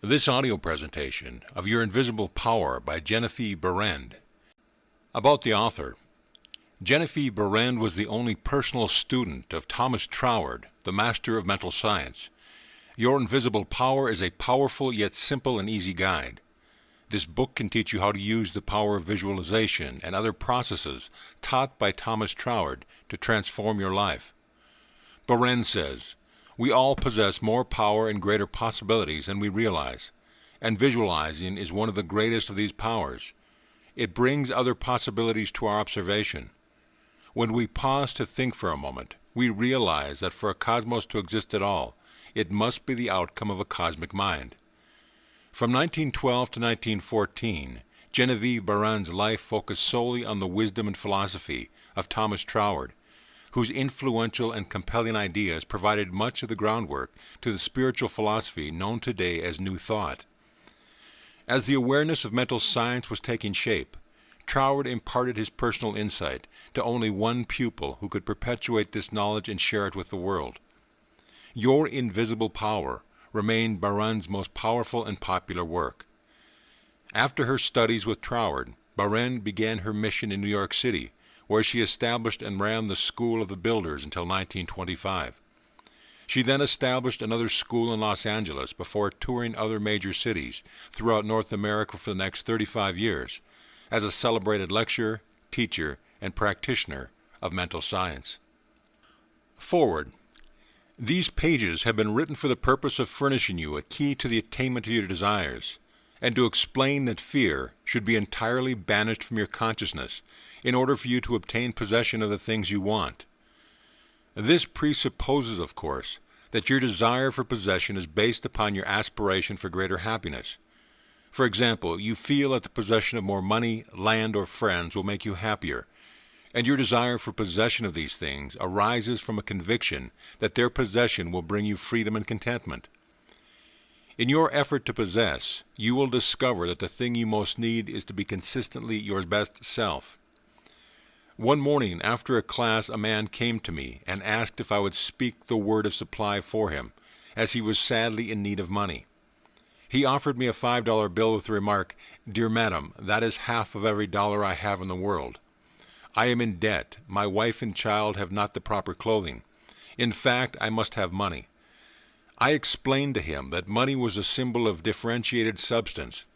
This audio presentation of Your Invisible Power by Genevieve Behrend. About the author. Genevieve Behrend was the only personal student of Thomas Troward, the master of mental science. Your Invisible Power is a powerful yet simple and easy guide. This book can teach you how to use the power of visualization and other processes taught by Thomas Troward to transform your life. Behrend says, "We all possess more power and greater possibilities than we realize, and visualizing is one of the greatest of these powers. It brings other possibilities to our observation. When we pause to think for a moment, we realize that for a cosmos to exist at all, it must be the outcome of a cosmic mind." From 1912 to 1914, Genevieve Behrend's life focused solely on the wisdom and philosophy of Thomas Troward, whose influential and compelling ideas provided much of the groundwork to the spiritual philosophy known today as New Thought. As the awareness of mental science was taking shape, Troward imparted his personal insight to only one pupil who could perpetuate this knowledge and share it with the world. Your Invisible Power remained Behrend's most powerful and popular work. After her studies with Troward, Behrend began her mission in New York City, where she established and ran the School of the Builders until 1925. She then established another school in Los Angeles before touring other major cities throughout North America for the next 35 years as a celebrated lecturer, teacher, and practitioner of mental science. Foreword. These pages have been written for the purpose of furnishing you a key to the attainment of your desires, and to explain that fear should be entirely banished from your consciousness in order for you to obtain possession of the things you want. This presupposes, of course, that your desire for possession is based upon your aspiration for greater happiness. For example, you feel that the possession of more money, land, or friends will make you happier, and your desire for possession of these things arises from a conviction that their possession will bring you freedom and contentment. In your effort to possess, you will discover that the thing you most need is to be consistently your best self. One morning after a class, a man came to me and asked if I would speak the word of supply for him, as he was sadly in need of money. He offered me a $5 bill with the remark, "Dear madam, that is half of every dollar I have in the world. I am in debt. My wife and child have not the proper clothing. In fact, I must have money." I explained to him that money was a symbol of differentiated substance,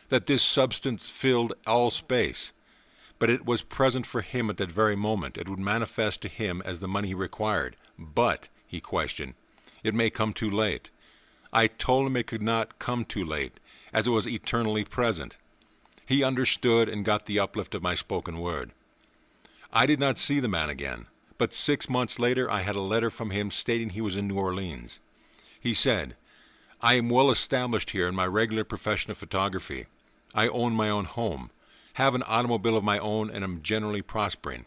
that this substance filled all space, but it was present for him at that very moment. It would manifest to him as the money he required. But, he questioned, it may come too late. I told him it could not come too late, as it was eternally present. He understood and got the uplift of my spoken word. I did not see the man again, but 6 months later I had a letter from him stating he was in New Orleans. He said, "I am well established here in my regular profession of photography. I own my own home, have an automobile of my own, and am generally prospering.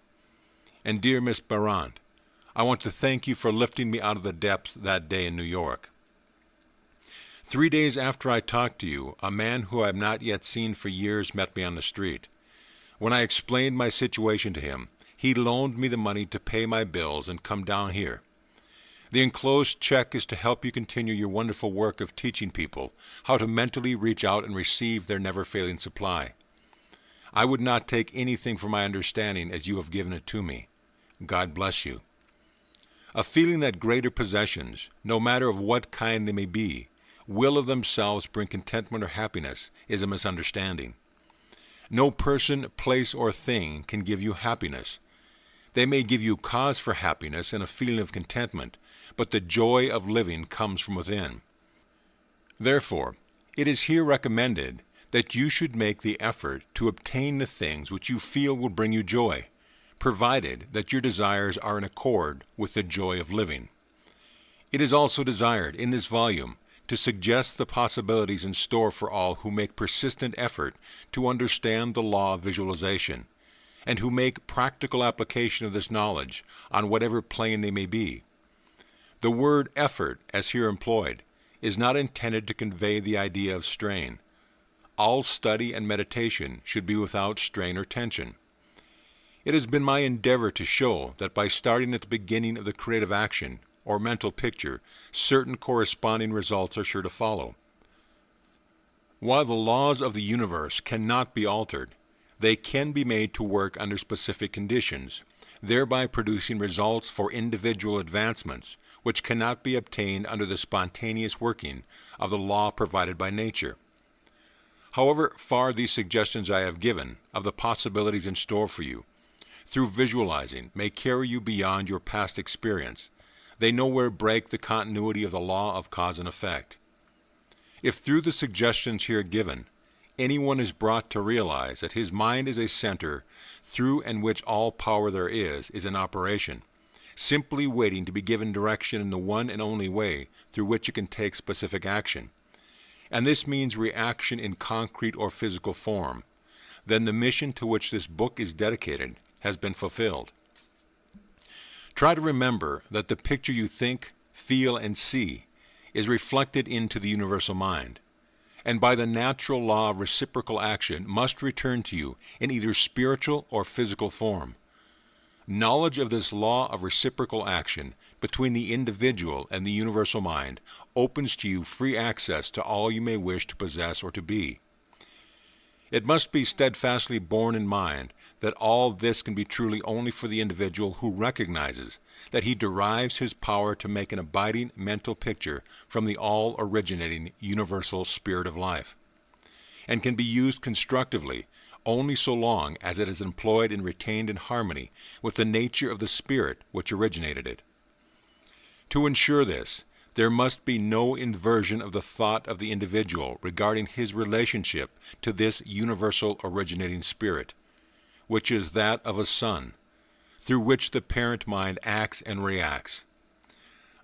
And dear Miss Behrend, I want to thank you for lifting me out of the depths that day in New York." 3 days after I talked to you, a man who I have not yet seen for years met me on the street. When I explained my situation to him, he loaned me the money to pay my bills and come down here. The enclosed check is to help you continue your wonderful work of teaching people how to mentally reach out and receive their never-failing supply. I would not take anything for my understanding as you have given it to me. God bless you. A feeling that greater possessions, no matter of what kind they may be, will of themselves bring contentment or happiness is a misunderstanding. No person, place, or thing can give you happiness. They may give you cause for happiness and a feeling of contentment, but the joy of living comes from within. Therefore, it is here recommended that you should make the effort to obtain the things which you feel will bring you joy, provided that your desires are in accord with the joy of living. It is also desired in this volume to suggest the possibilities in store for all who make persistent effort to understand the law of visualization, and who make practical application of this knowledge on whatever plane they may be. The word effort, as here employed, is not intended to convey the idea of strain. All study and meditation should be without strain or tension. It has been my endeavor to show that by starting at the beginning of the creative action or mental picture, certain corresponding results are sure to follow. While the laws of the universe cannot be altered, they can be made to work under specific conditions, thereby producing results for individual advancements which cannot be obtained under the spontaneous working of the law provided by nature. However far these suggestions I have given of the possibilities in store for you, through visualizing, may carry you beyond your past experience, they nowhere break the continuity of the law of cause and effect. If through the suggestions here given, anyone is brought to realize that his mind is a center through and which all power there is in operation, simply waiting to be given direction in the one and only way through which it can take specific action, and this means reaction in concrete or physical form, then the mission to which this book is dedicated has been fulfilled. Try to remember that the picture you think, feel, and see is reflected into the universal mind, and by the natural law of reciprocal action must return to you in either spiritual or physical form. Knowledge of this law of reciprocal action between the individual and the universal mind opens to you free access to all you may wish to possess or to be. It must be steadfastly borne in mind that all this can be truly only for the individual who recognizes that he derives his power to make an abiding mental picture from the all-originating universal spirit of life, and can be used constructively only so long as it is employed and retained in harmony with the nature of the spirit which originated it. To ensure this, there must be no inversion of the thought of the individual regarding his relationship to this universal originating spirit, which is that of a son, through which the parent mind acts and reacts.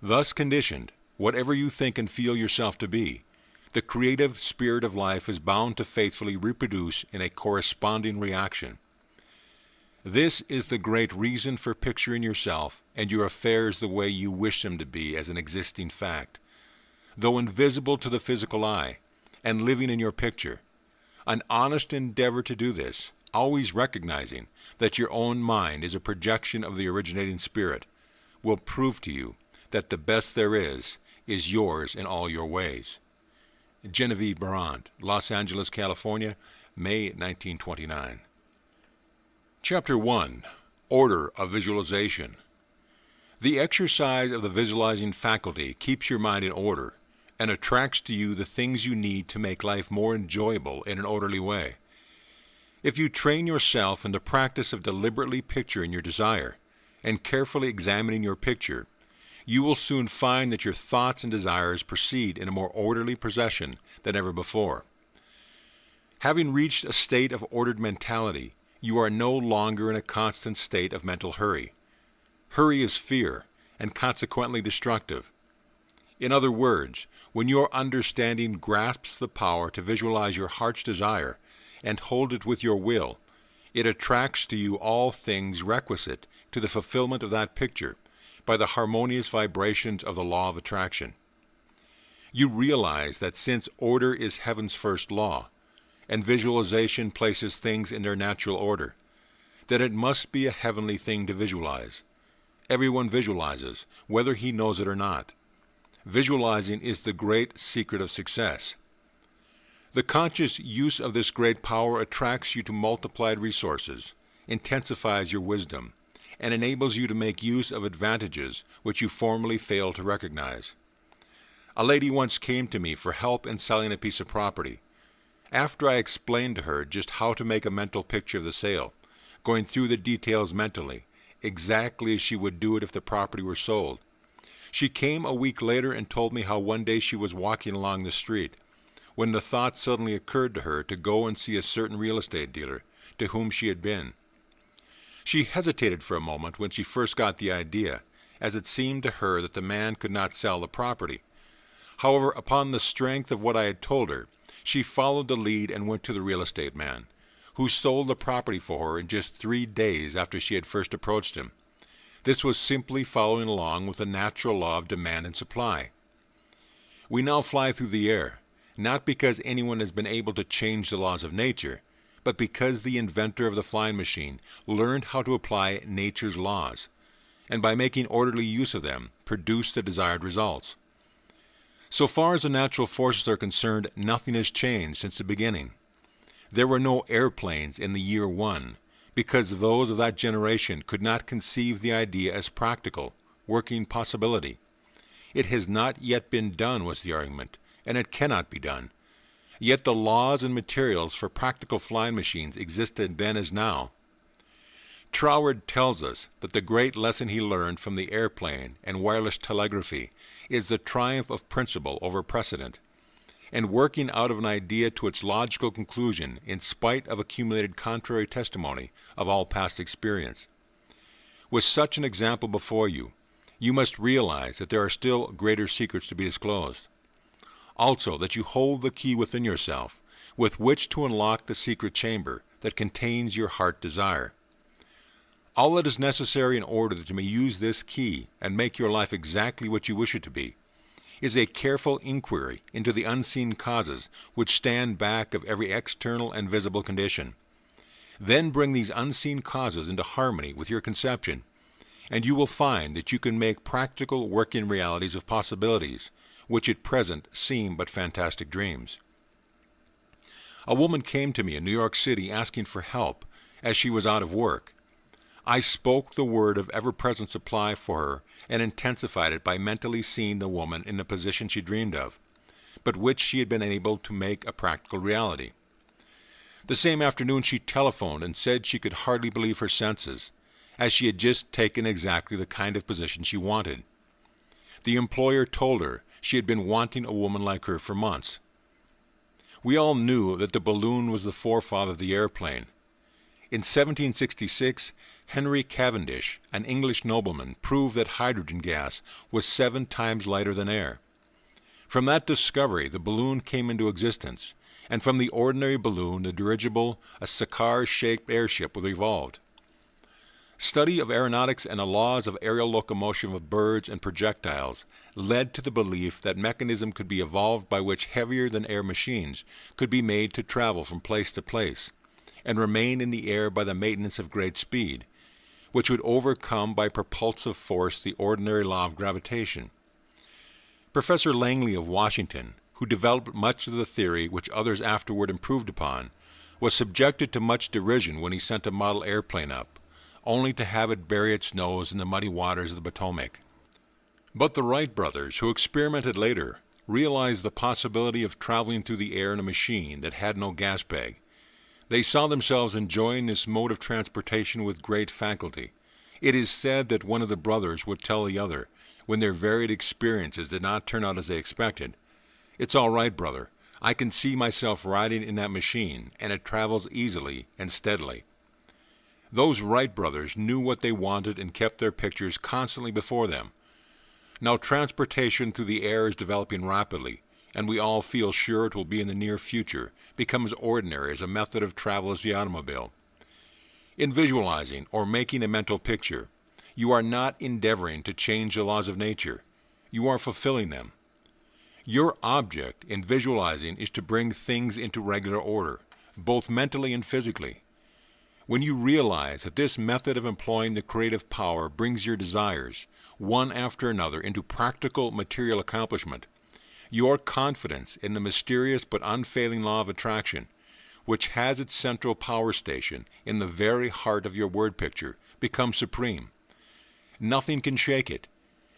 Thus conditioned, whatever you think and feel yourself to be, the creative spirit of life is bound to faithfully reproduce in a corresponding reaction. This is the great reason for picturing yourself and your affairs the way you wish them to be as an existing fact, though invisible to the physical eye, and living in your picture. An honest endeavor to do this, always recognizing that your own mind is a projection of the originating spirit, will prove to you that the best there is yours in all your ways. Genevieve Behrend, Los Angeles, California, May 1929. Chapter 1. Order of Visualization. The exercise of the visualizing faculty keeps your mind in order and attracts to you the things you need to make life more enjoyable in an orderly way. If you train yourself in the practice of deliberately picturing your desire and carefully examining your picture, you will soon find that your thoughts and desires proceed in a more orderly procession than ever before. Having reached a state of ordered mentality, you are no longer in a constant state of mental hurry. Hurry is fear, and consequently destructive. In other words, when your understanding grasps the power to visualize your heart's desire and hold it with your will, it attracts to you all things requisite to the fulfillment of that picture by the harmonious vibrations of the law of attraction. You realize that since order is heaven's first law, and visualization places things in their natural order, that it must be a heavenly thing to visualize. Everyone visualizes, whether he knows it or not. Visualizing is the great secret of success. The conscious use of this great power attracts you to multiplied resources, intensifies your wisdom, and enables you to make use of advantages which you formerly failed to recognize. A lady once came to me for help in selling a piece of property. After I explained to her just how to make a mental picture of the sale, going through the details mentally, exactly as she would do it if the property were sold, she came a week later and told me how one day she was walking along the street, when the thought suddenly occurred to her to go and see a certain real estate dealer to whom she had been. She hesitated for a moment when she first got the idea, as it seemed to her that the man could not sell the property. However, upon the strength of what I had told her, she followed the lead and went to the real estate man, who sold the property for her in just 3 days after she had first approached him. This was simply following along with the natural law of demand and supply. We now fly through the air, not because anyone has been able to change the laws of nature, but because the inventor of the flying machine learned how to apply nature's laws, and by making orderly use of them, produced the desired results. So far as the natural forces are concerned, nothing has changed since the beginning. There were no airplanes in the year 1, because those of that generation could not conceive the idea as practical, working possibility. It has not yet been done, was the argument, and it cannot be done. Yet the laws and materials for practical flying machines existed then as now. Troward tells us that the great lesson he learned from the airplane and wireless telegraphy is the triumph of principle over precedent, and working out of an idea to its logical conclusion in spite of accumulated contrary testimony of all past experience. With such an example before you, you must realize that there are still greater secrets to be disclosed. Also, that you hold the key within yourself with which to unlock the secret chamber that contains your heart desire. All that is necessary in order that you may use this key and make your life exactly what you wish it to be is a careful inquiry into the unseen causes which stand back of every external and visible condition. Then bring these unseen causes into harmony with your conception, and you will find that you can make practical working realities of possibilities which at present seem but fantastic dreams. A woman came to me in New York City asking for help as she was out of work. I spoke the word of ever-present supply for her and intensified it by mentally seeing the woman in the position she dreamed of, but which she had been able to make a practical reality. The same afternoon she telephoned and said she could hardly believe her senses, as she had just taken exactly the kind of position she wanted. The employer told her she had been wanting a woman like her for months. We all knew that the balloon was the forefather of the airplane. In 1766, Henry Cavendish, an English nobleman, proved that hydrogen gas was 7 times lighter than air. From that discovery, the balloon came into existence, and from the ordinary balloon, the dirigible, a cigar-shaped airship was evolved. Study of aeronautics and the laws of aerial locomotion of birds and projectiles led to the belief that mechanism could be evolved by which heavier-than-air machines could be made to travel from place to place and remain in the air by the maintenance of great speed, which would overcome by propulsive force the ordinary law of gravitation. Professor Langley of Washington, who developed much of the theory which others afterward improved upon, was subjected to much derision when he sent a model airplane up, only to have it bury its nose in the muddy waters of the Potomac. But the Wright brothers, who experimented later, realized the possibility of traveling through the air in a machine that had no gas bag. They saw themselves enjoying this mode of transportation with great faculty. It is said that one of the brothers would tell the other, when their varied experiences did not turn out as they expected, "It's all right, brother. I can see myself riding in that machine, and it travels easily and steadily." Those Wright brothers knew what they wanted and kept their pictures constantly before them. Now transportation through the air is developing rapidly, and we all feel sure it will be in the near future, becomes ordinary as a method of travel as the automobile. In visualizing or making a mental picture, you are not endeavoring to change the laws of nature. You are fulfilling them. Your object in visualizing is to bring things into regular order, both mentally and physically. When you realize that this method of employing the creative power brings your desires, one after another, into practical material accomplishment, your confidence in the mysterious but unfailing law of attraction, which has its central power station in the very heart of your word picture, becomes supreme. Nothing can shake it.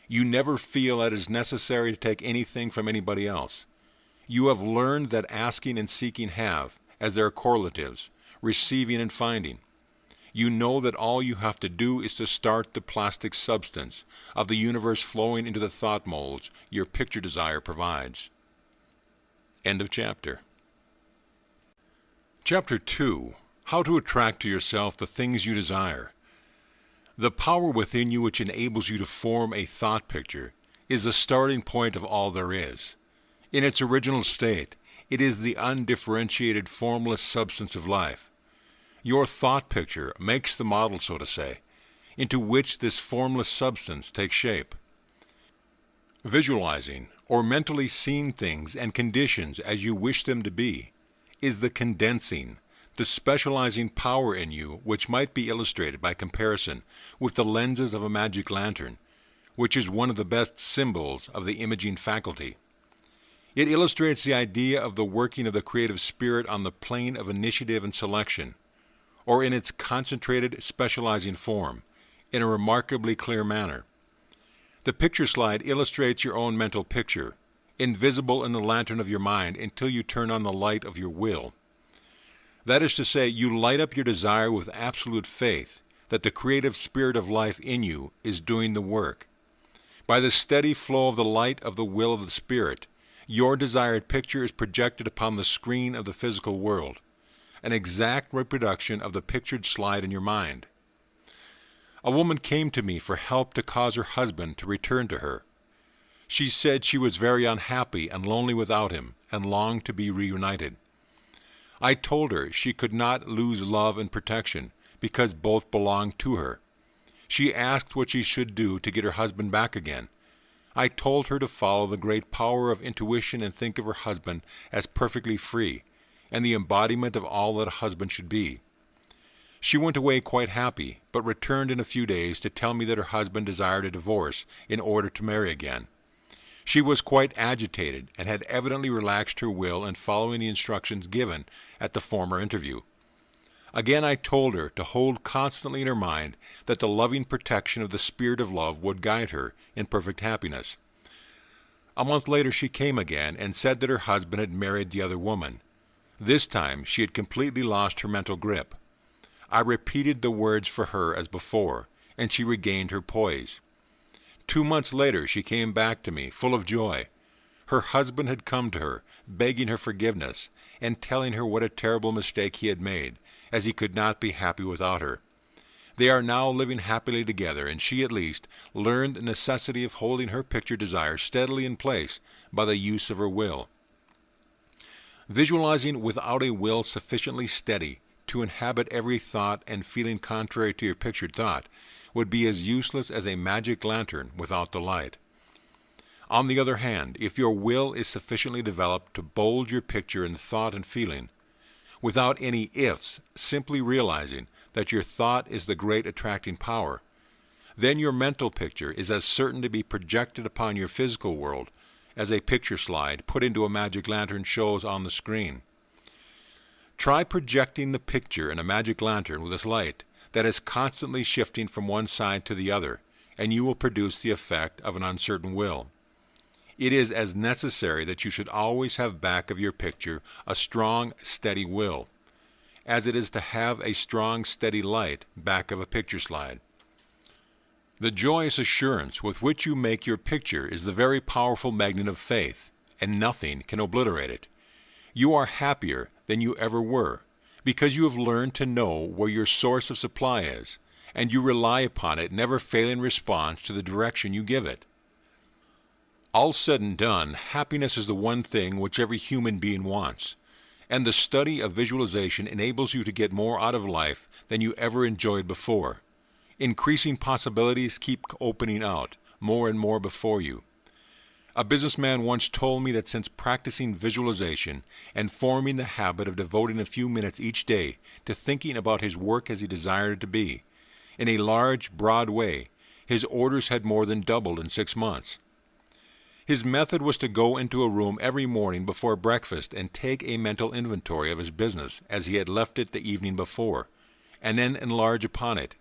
You never feel that it is necessary to take anything from anybody else. You have learned that asking and seeking have, as their correlatives, receiving and finding. You know that all you have to do is to start the plastic substance of the universe flowing into the thought molds your picture desire provides. End of chapter. Chapter 2. How to attract to yourself the things you desire. The power within you which enables you to form a thought picture is the starting point of all there is. In its original state, it is the undifferentiated formless substance of life. Your thought picture makes the model, so to say, into which this formless substance takes shape. Visualizing, or mentally seeing things and conditions as you wish them to be, is the condensing, the specializing power in you which might be illustrated by comparison with the lenses of a magic lantern, which is one of the best symbols of the imaging faculty. It illustrates the idea of the working of the creative spirit on the plane of initiative and selection, or in its concentrated, specializing form, in a remarkably clear manner. The picture slide illustrates your own mental picture, invisible in the lantern of your mind until you turn on the light of your will. That is to say, you light up your desire with absolute faith that the creative spirit of life in you is doing the work. By the steady flow of the light of the will of the Spirit, your desired picture is projected upon the screen of the physical world, an exact reproduction of the pictured slide in your mind. A woman came to me for help to cause her husband to return to her. She said she was very unhappy and lonely without him and longed to be reunited. I told her she could not lose love and protection because both belonged to her. She asked what she should do to get her husband back again. I told her to follow the great power of intuition and think of her husband as perfectly free and the embodiment of all that a husband should be. She went away quite happy, but returned in a few days to tell me that her husband desired a divorce in order to marry again. She was quite agitated and had evidently relaxed her will in following the instructions given at the former interview. Again I told her to hold constantly in her mind that the loving protection of the Spirit of love would guide her in perfect happiness. A month later she came again and said that her husband had married the other woman. This time she had completely lost her mental grip. I repeated the words for her as before, and she regained her poise. 2 months later she came back to me, full of joy. Her husband had come to her, begging her forgiveness, and telling her what a terrible mistake he had made, as he could not be happy without her. They are now living happily together, and she, at least, learned the necessity of holding her picture desire steadily in place by the use of her will. Visualizing without a will sufficiently steady to inhabit every thought and feeling contrary to your pictured thought would be as useless as a magic lantern without the light. On the other hand, if your will is sufficiently developed to bold your picture in thought and feeling, without any ifs, simply realizing that your thought is the great attracting power, then your mental picture is as certain to be projected upon your physical world as a picture slide put into a magic lantern shows on the screen. Try projecting the picture in a magic lantern with this light that is constantly shifting from one side to the other, and you will produce the effect of an uncertain will. It is as necessary that you should always have back of your picture a strong, steady will, as it is to have a strong, steady light back of a picture slide. The joyous assurance with which you make your picture is the very powerful magnet of faith, and nothing can obliterate it. You are happier than you ever were, because you have learned to know where your source of supply is, and you rely upon it, never failing response to the direction you give it. All said and done, happiness is the one thing which every human being wants, and the study of visualization enables you to get more out of life than you ever enjoyed before. Increasing possibilities keep opening out more and more before you. A businessman once told me that since practicing visualization and forming the habit of devoting a few minutes each day to thinking about his work as he desired it to be, in a large, broad way, his orders had more than doubled in 6 months. His method was to go into a room every morning before breakfast and take a mental inventory of his business as he had left it the evening before, and then enlarge upon it.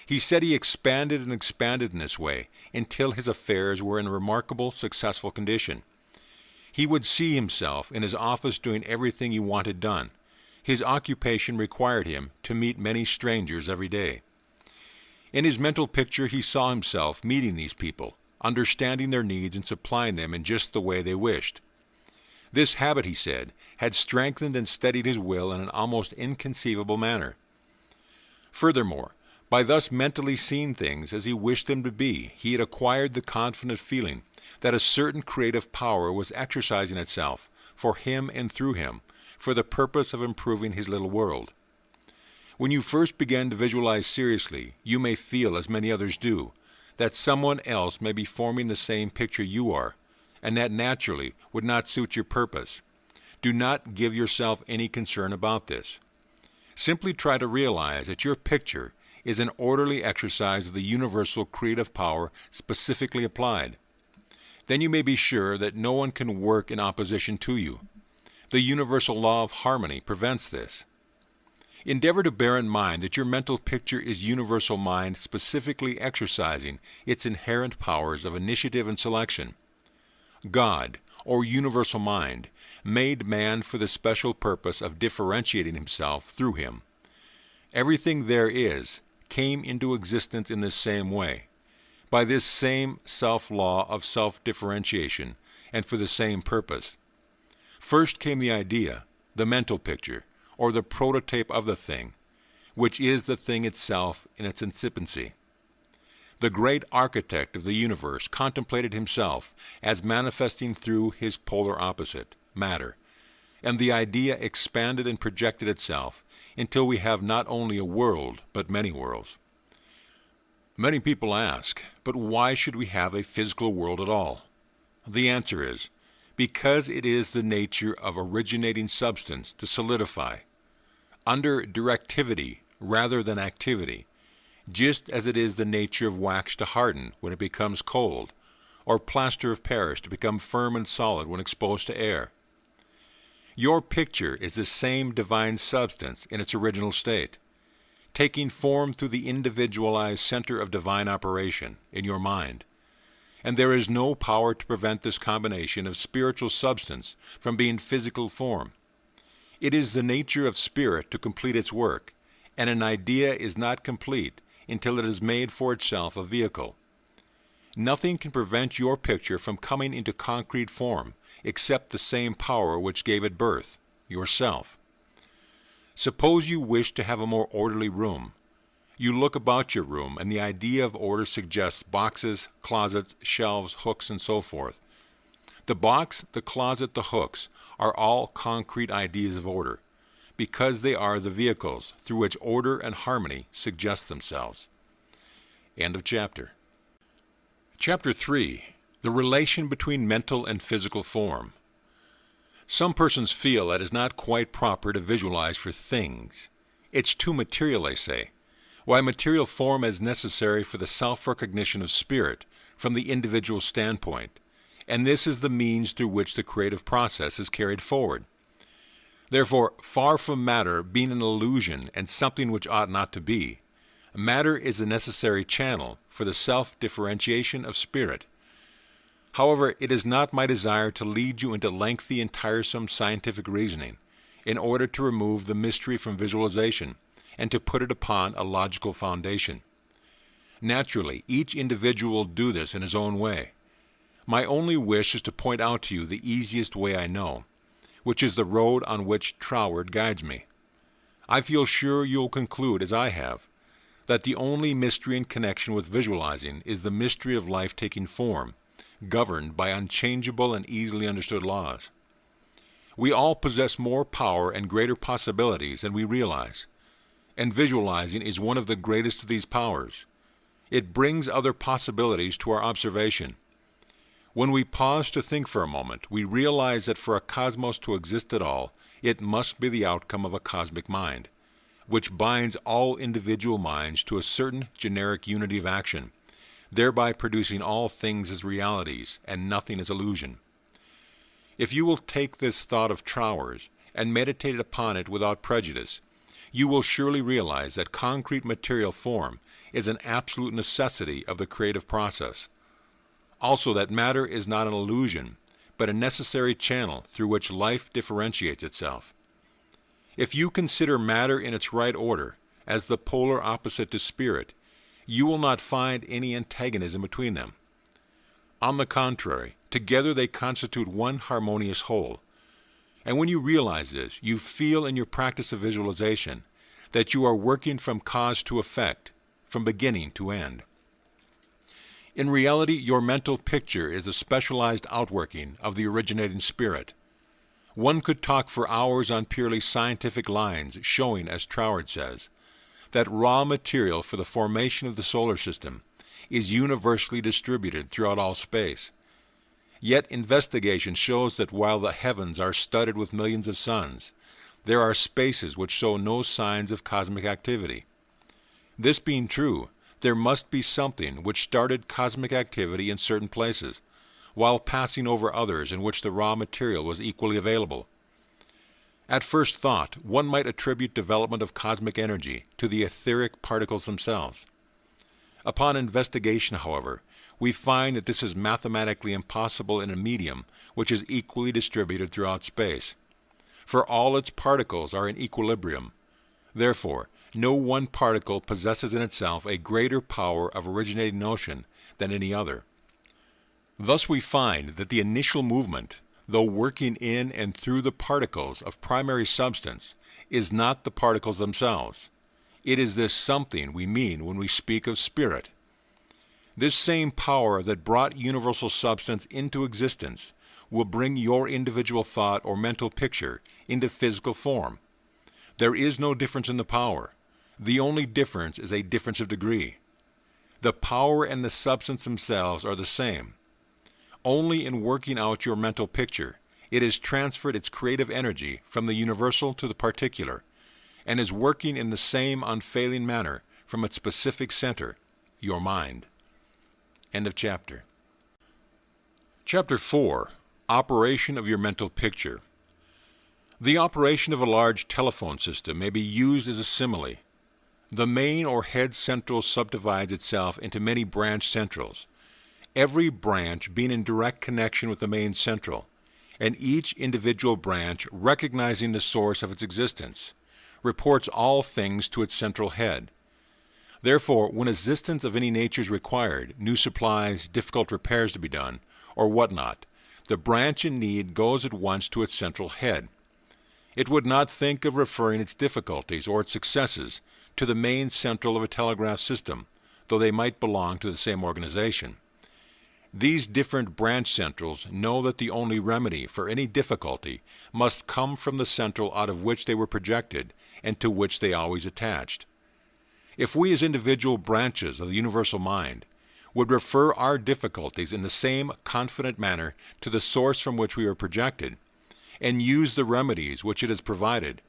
He said he expanded and expanded in this way until his affairs were in a remarkable, successful condition. He would see himself in his office doing everything he wanted done. His occupation required him to meet many strangers every day. In his mental picture he saw himself meeting these people, understanding their needs and supplying them in just the way they wished. This habit, he said, had strengthened and steadied his will in an almost inconceivable manner. Furthermore, by thus mentally seeing things as he wished them to be, he had acquired the confident feeling that a certain creative power was exercising itself for him and through him for the purpose of improving his little world. When you first begin to visualize seriously, you may feel, as many others do, that someone else may be forming the same picture you are, and that naturally would not suit your purpose. Do not give yourself any concern about this. Simply try to realize that your picture is an orderly exercise of the universal creative power specifically applied. Then you may be sure that no one can work in opposition to you. The universal law of harmony prevents this. Endeavor to bear in mind that your mental picture is universal mind specifically exercising its inherent powers of initiative and selection. God, or universal mind, made man for the special purpose of differentiating himself through him. Everything there is came into existence in this same way, by this same self-law of self-differentiation, and for the same purpose. First came the idea, the mental picture, or the prototype of the thing, which is the thing itself in its incipiency. The great architect of the universe contemplated himself as manifesting through his polar opposite, matter, and the idea expanded and projected itself until we have not only a world, but many worlds. Many people ask, but why should we have a physical world at all? The answer is, because it is the nature of originating substance to solidify, under directivity rather than activity, just as it is the nature of wax to harden when it becomes cold, or plaster of Paris to become firm and solid when exposed to air. Your picture is the same divine substance in its original state, taking form through the individualized center of divine operation in your mind. And there is no power to prevent this combination of spiritual substance from being physical form. It is the nature of spirit to complete its work, and an idea is not complete until it has made for itself a vehicle. Nothing can prevent your picture from coming into concrete form except the same power which gave it birth, yourself. Suppose you wish to have a more orderly room. You look about your room, and the idea of order suggests boxes, closets, shelves, hooks, and so forth. The box, the closet, the hooks are all concrete ideas of order, because they are the vehicles through which order and harmony suggest themselves. End of chapter. Chapter 3. The relation between mental and physical form. Some persons feel that it is not quite proper to visualize for things. It's too material, they say. Why, material form is necessary for the self-recognition of spirit from the individual standpoint, and this is the means through which the creative process is carried forward. Therefore, far from matter being an illusion and something which ought not to be, matter is a necessary channel for the self-differentiation of spirit. However, it is not my desire to lead you into lengthy and tiresome scientific reasoning in order to remove the mystery from visualization and to put it upon a logical foundation. Naturally, each individual will do this in his own way. My only wish is to point out to you the easiest way I know, which is the road on which Troward guides me. I feel sure you will conclude, as I have, that the only mystery in connection with visualizing is the mystery of life taking form, governed by unchangeable and easily understood laws. We all possess more power and greater possibilities than we realize, and visualizing is one of the greatest of these powers. It brings other possibilities to our observation. When we pause to think for a moment, we realize that for a cosmos to exist at all, it must be the outcome of a cosmic mind, which binds all individual minds to a certain generic unity of action, thereby producing all things as realities and nothing as illusion. If you will take this thought of Troward's and meditate upon it without prejudice, you will surely realize that concrete material form is an absolute necessity of the creative process. Also that matter is not an illusion, but a necessary channel through which life differentiates itself. If you consider matter in its right order, as the polar opposite to spirit, you will not find any antagonism between them. On the contrary, together they constitute one harmonious whole. And when you realize this, you feel in your practice of visualization that you are working from cause to effect, from beginning to end. In reality, your mental picture is the specialized outworking of the originating spirit. One could talk for hours on purely scientific lines showing, as Troward says, that raw material for the formation of the solar system is universally distributed throughout all space. Yet investigation shows that while the heavens are studded with millions of suns, there are spaces which show no signs of cosmic activity. This being true, there must be something which started cosmic activity in certain places, while passing over others in which the raw material was equally available. At first thought, one might attribute development of cosmic energy to the etheric particles themselves. Upon investigation, however, we find that this is mathematically impossible in a medium which is equally distributed throughout space, for all its particles are in equilibrium. Therefore, no one particle possesses in itself a greater power of originating motion than any other. Thus we find that the initial movement, though working in and through the particles of primary substance, is not the particles themselves. It is this something we mean when we speak of spirit. This same power that brought universal substance into existence will bring your individual thought or mental picture into physical form. There is no difference in the power. The only difference is a difference of degree. The power and the substance themselves are the same. Only in working out your mental picture, it has transferred its creative energy from the universal to the particular, and is working in the same unfailing manner from its specific center, your mind. End of chapter. Chapter 4. Operation of your mental picture. The operation of a large telephone system may be used as a simile. The main or head central subdivides itself into many branch centrals, every branch being in direct connection with the main central, and each individual branch, recognizing the source of its existence, reports all things to its central head. Therefore, when assistance of any nature is required, new supplies, difficult repairs to be done, or whatnot, the branch in need goes at once to its central head. It would not think of referring its difficulties or its successes to the main central of a telegraph system, though they might belong to the same organization. These different branch centrals know that the only remedy for any difficulty must come from the central out of which they were projected and to which they always attached. If we as individual branches of the universal mind would refer our difficulties in the same confident manner to the source from which we are projected, and use the remedies which it has provided,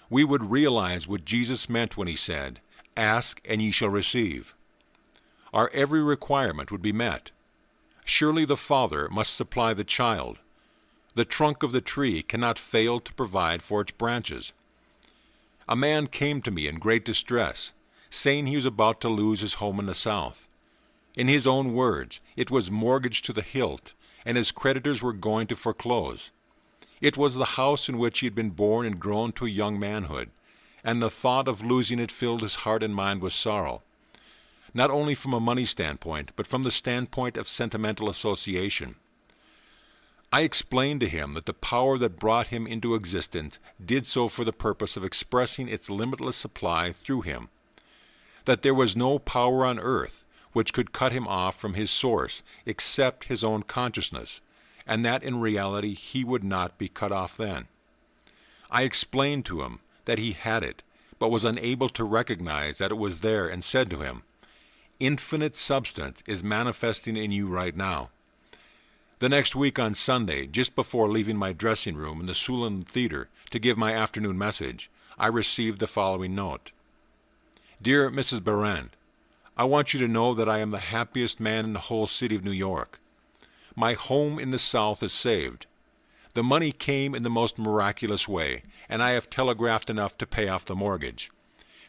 we would realize what Jesus meant when he said, "Ask and ye shall receive." Our every requirement would be met. Surely the Father must supply the child. The trunk of the tree cannot fail to provide for its branches. A man came to me in great distress, saying he was about to lose his home in the South. In his own words, it was mortgaged to the hilt, and his creditors were going to foreclose. It was the house in which he had been born and grown to young manhood, and the thought of losing it filled his heart and mind with sorrow, not only from a money standpoint, but from the standpoint of sentimental association. I explained to him that the power that brought him into existence did so for the purpose of expressing its limitless supply through him, that there was no power on earth which could cut him off from his source except his own consciousness, and that in reality he would not be cut off then. I explained to him that he had it, but was unable to recognize that it was there, and said to him, "Infinite substance is manifesting in you right now." The next week on Sunday, just before leaving my dressing room in the Sulin Theater to give my afternoon message, I received the following note. "Dear Mrs. Behrend, I want you to know that I am the happiest man in the whole city of New York. My home in the South is saved. The money came in the most miraculous way, and I have telegraphed enough to pay off the mortgage.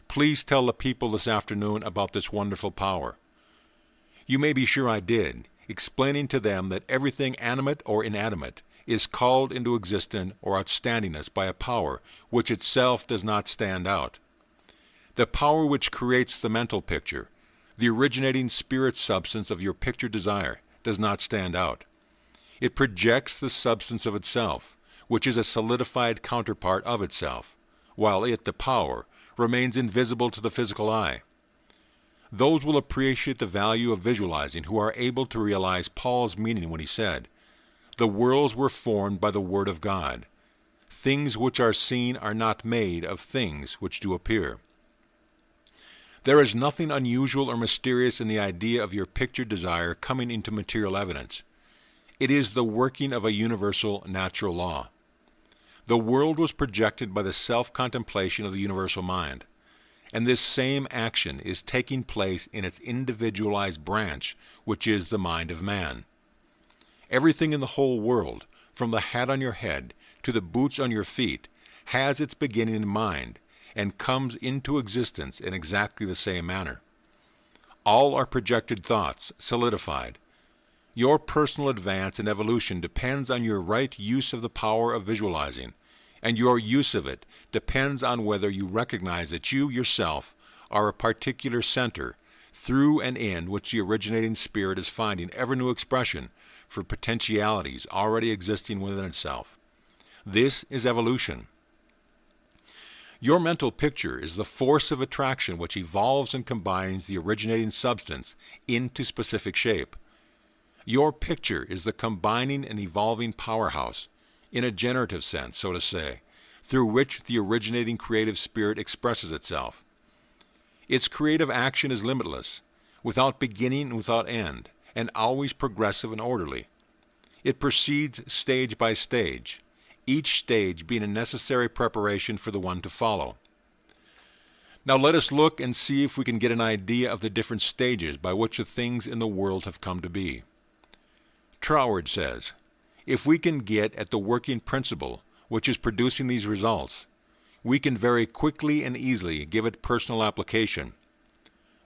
Please tell the people this afternoon about this wonderful power." You may be sure I did, explaining to them that everything animate or inanimate is called into existence or outstandingness by a power which itself does not stand out. The power which creates the mental picture, the originating spirit substance of your picture desire, does not stand out. It projects the substance of itself, which is a solidified counterpart of itself, while it, the power, remains invisible to the physical eye. Those will appreciate the value of visualizing who are able to realize Paul's meaning when he said, "The worlds were formed by the word of God. Things which are seen are not made of things which do appear." There is nothing unusual or mysterious in the idea of your pictured desire coming into material evidence. It is the working of a universal natural law. The world was projected by the self-contemplation of the universal mind, and this same action is taking place in its individualized branch, which is the mind of man. Everything in the whole world, from the hat on your head to the boots on your feet, has its beginning in mind and comes into existence in exactly the same manner. All are projected thoughts, solidified. Your personal advance and evolution depends on your right use of the power of visualizing, and your use of it depends on whether you recognize that you yourself are a particular center through and in which the originating spirit is finding ever new expression for potentialities already existing within itself. This is evolution. Your mental picture is the force of attraction which evolves and combines the originating substance into specific shape. Your picture is the combining and evolving powerhouse, in a generative sense, so to say, through which the originating creative spirit expresses itself. Its creative action is limitless, without beginning and without end, and always progressive and orderly. It proceeds stage by stage, each stage being a necessary preparation for the one to follow. Now let us look and see if we can get an idea of the different stages by which the things in the world have come to be. Troward says, if we can get at the working principle which is producing these results, we can very quickly and easily give it personal application.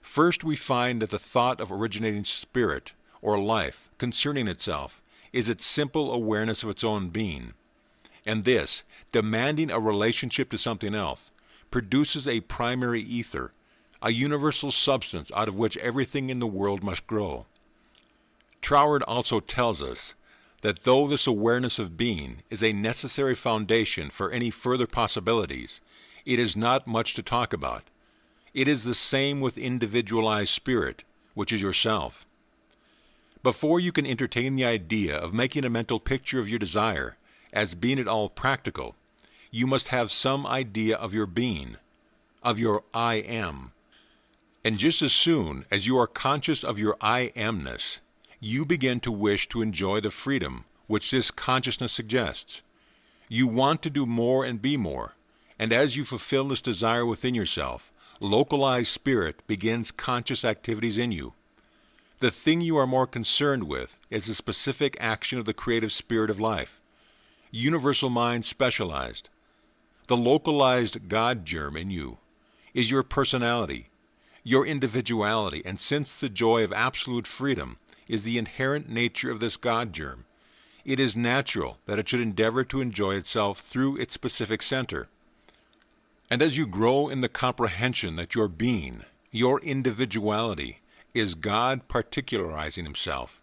First, we find that the thought of originating spirit, or life, concerning itself, is its simple awareness of its own being. And this, demanding a relationship to something else, produces a primary ether, a universal substance out of which everything in the world must grow. Troward also tells us that though this awareness of being is a necessary foundation for any further possibilities, it is not much to talk about. It is the same with individualized spirit, which is yourself. Before you can entertain the idea of making a mental picture of your desire as being at all practical, you must have some idea of your being, of your I am. And just as soon as you are conscious of your I amness, you begin to wish to enjoy the freedom which this consciousness suggests. You want to do more and be more, and as you fulfill this desire within yourself, localized spirit begins conscious activities in you. The thing you are more concerned with is the specific action of the creative spirit of life. Universal mind specialized. The localized God germ in you is your personality, your individuality, and since the joy of absolute freedom is the inherent nature of this God germ, it is natural that it should endeavor to enjoy itself through its specific center. And as you grow in the comprehension that your being, your individuality, is God particularizing himself,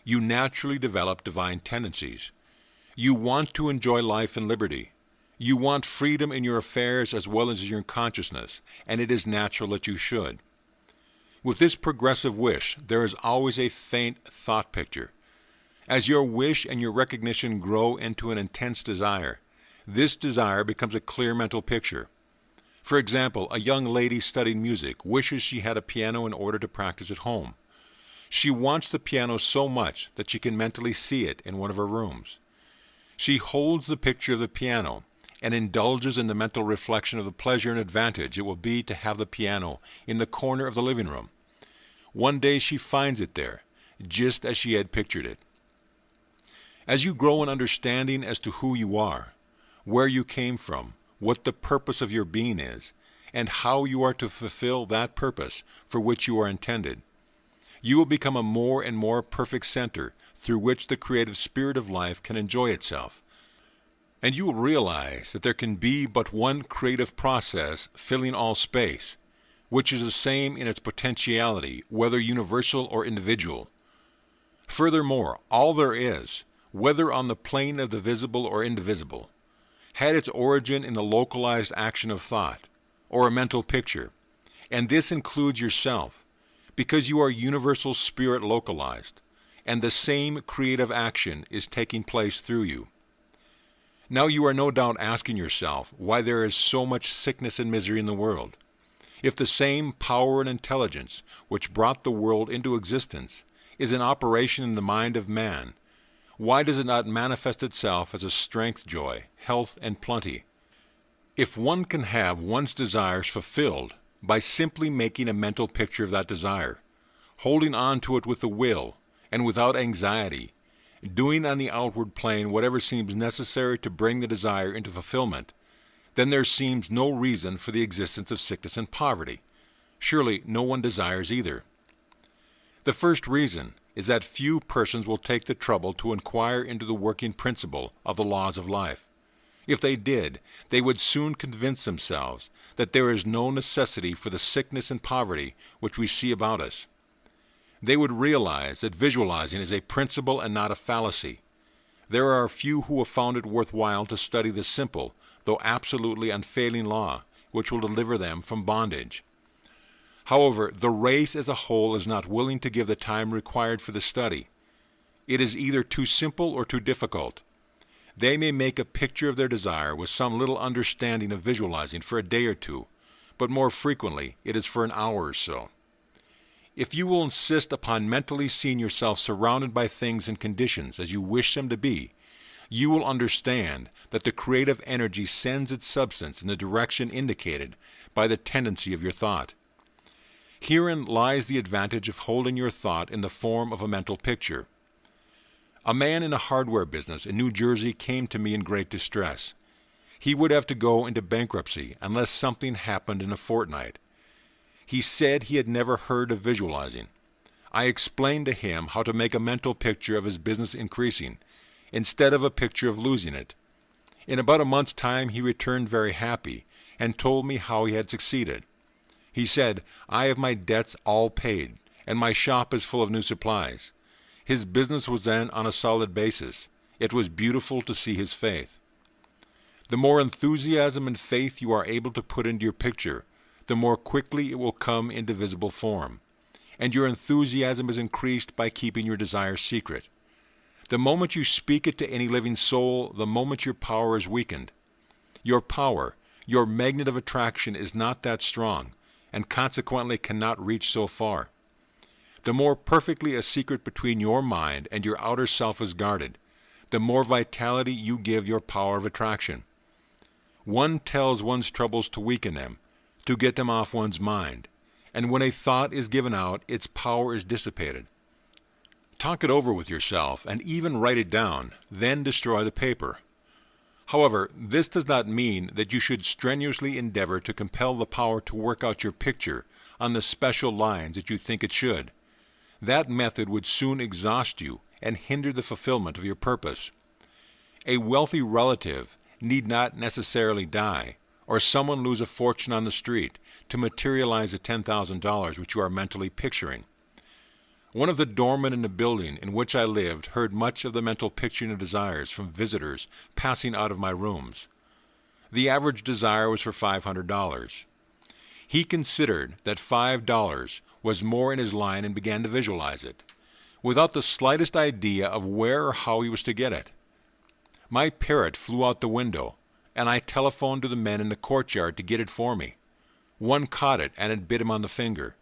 you naturally develop divine tendencies. You want to enjoy life and liberty. You want freedom in your affairs as well as in your consciousness, and it is natural that you should. With this progressive wish, there is always a faint thought picture. As your wish and your recognition grow into an intense desire, this desire becomes a clear mental picture. For example, a young lady studying music wishes she had a piano in order to practice at home. She wants the piano so much that she can mentally see it in one of her rooms. She holds the picture of the piano and indulges in the mental reflection of the pleasure and advantage it will be to have the piano in the corner of the living room. One day she finds it there, just as she had pictured it. As you grow in understanding as to who you are, where you came from, what the purpose of your being is, and how you are to fulfill that purpose for which you are intended, you will become a more and more perfect center through which the creative spirit of life can enjoy itself. And you will realize that there can be but one creative process filling all space, which is the same in its potentiality, whether universal or individual. Furthermore, all there is, whether on the plane of the visible or indivisible, had its origin in the localized action of thought, or a mental picture, and this includes yourself, because you are universal spirit localized, and the same creative action is taking place through you. Now you are no doubt asking yourself why there is so much sickness and misery in the world. If the same power and intelligence which brought the world into existence is in operation in the mind of man, why does it not manifest itself as a strength, joy, health, and plenty? If one can have one's desires fulfilled by simply making a mental picture of that desire, holding on to it with the will and without anxiety, doing on the outward plane whatever seems necessary to bring the desire into fulfillment, then there seems no reason for the existence of sickness and poverty. Surely no one desires either. The first reason is that few persons will take the trouble to inquire into the working principle of the laws of life. If they did, they would soon convince themselves that there is no necessity for the sickness and poverty which we see about us. They would realize that visualizing is a principle and not a fallacy. There are a few who have found it worthwhile to study the simple, though absolutely unfailing law, which will deliver them from bondage. However, the race as a whole is not willing to give the time required for the study. It is either too simple or too difficult. They may make a picture of their desire with some little understanding of visualizing for a day or two, but more frequently it is for an hour or so. If you will insist upon mentally seeing yourself surrounded by things and conditions as you wish them to be, you will understand that the creative energy sends its substance in the direction indicated by the tendency of your thought. Herein lies the advantage of holding your thought in the form of a mental picture. A man in a hardware business in New Jersey came to me in great distress. He would have to go into bankruptcy unless something happened in a fortnight. He said he had never heard of visualizing. I explained to him how to make a mental picture of his business increasing, instead of a picture of losing it. In about a month's time he returned very happy, and told me how he had succeeded. He said, "I have my debts all paid, and my shop is full of new supplies." His business was then on a solid basis. It was beautiful to see his faith. The more enthusiasm and faith you are able to put into your picture, the more quickly it will come into visible form. And your enthusiasm is increased by keeping your desire secret. The moment you speak it to any living soul, the moment your power is weakened. Your power, your magnet of attraction, is not that strong, and consequently cannot reach so far. The more perfectly a secret between your mind and your outer self is guarded, the more vitality you give your power of attraction. One tells one's troubles to weaken them, to get them off one's mind, and when a thought is given out, its power is dissipated. Talk it over with yourself, and even write it down, then destroy the paper. However, this does not mean that you should strenuously endeavor to compel the power to work out your picture on the special lines that you think it should. That method would soon exhaust you and hinder the fulfillment of your purpose. A wealthy relative need not necessarily die, or someone lose a fortune on the street, to materialize the $10,000 which you are mentally picturing. One of the doormen in the building in which I lived heard much of the mental picturing of desires from visitors passing out of my rooms. The average desire was for $500. He considered that $5 was more in his line and began to visualize it, without the slightest idea of where or how he was to get it. My parrot flew out the window, and I telephoned to the men in the courtyard to get it for me. One caught it, and it bit him on the finger.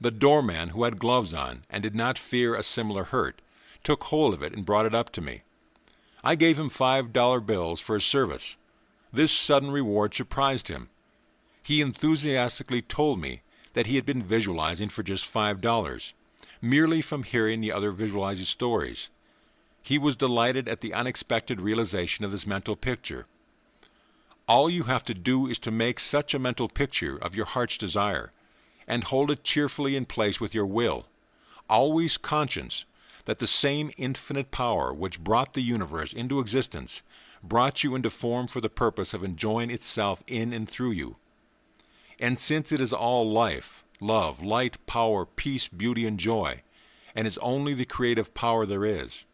The doorman, who had gloves on and did not fear a similar hurt, took hold of it and brought it up to me. I gave him $5 bills for his service. This sudden reward surprised him. He enthusiastically told me that he had been visualizing for just $5, merely from hearing the other visualizing stories. He was delighted at the unexpected realization of this mental picture. All you have to do is to make such a mental picture of your heart's desire, and hold it cheerfully in place with your will, always conscious that the same infinite power which brought the universe into existence brought you into form for the purpose of enjoying itself in and through you. And since it is all life, love, light, power, peace, beauty, and joy, and is only the creative power there is,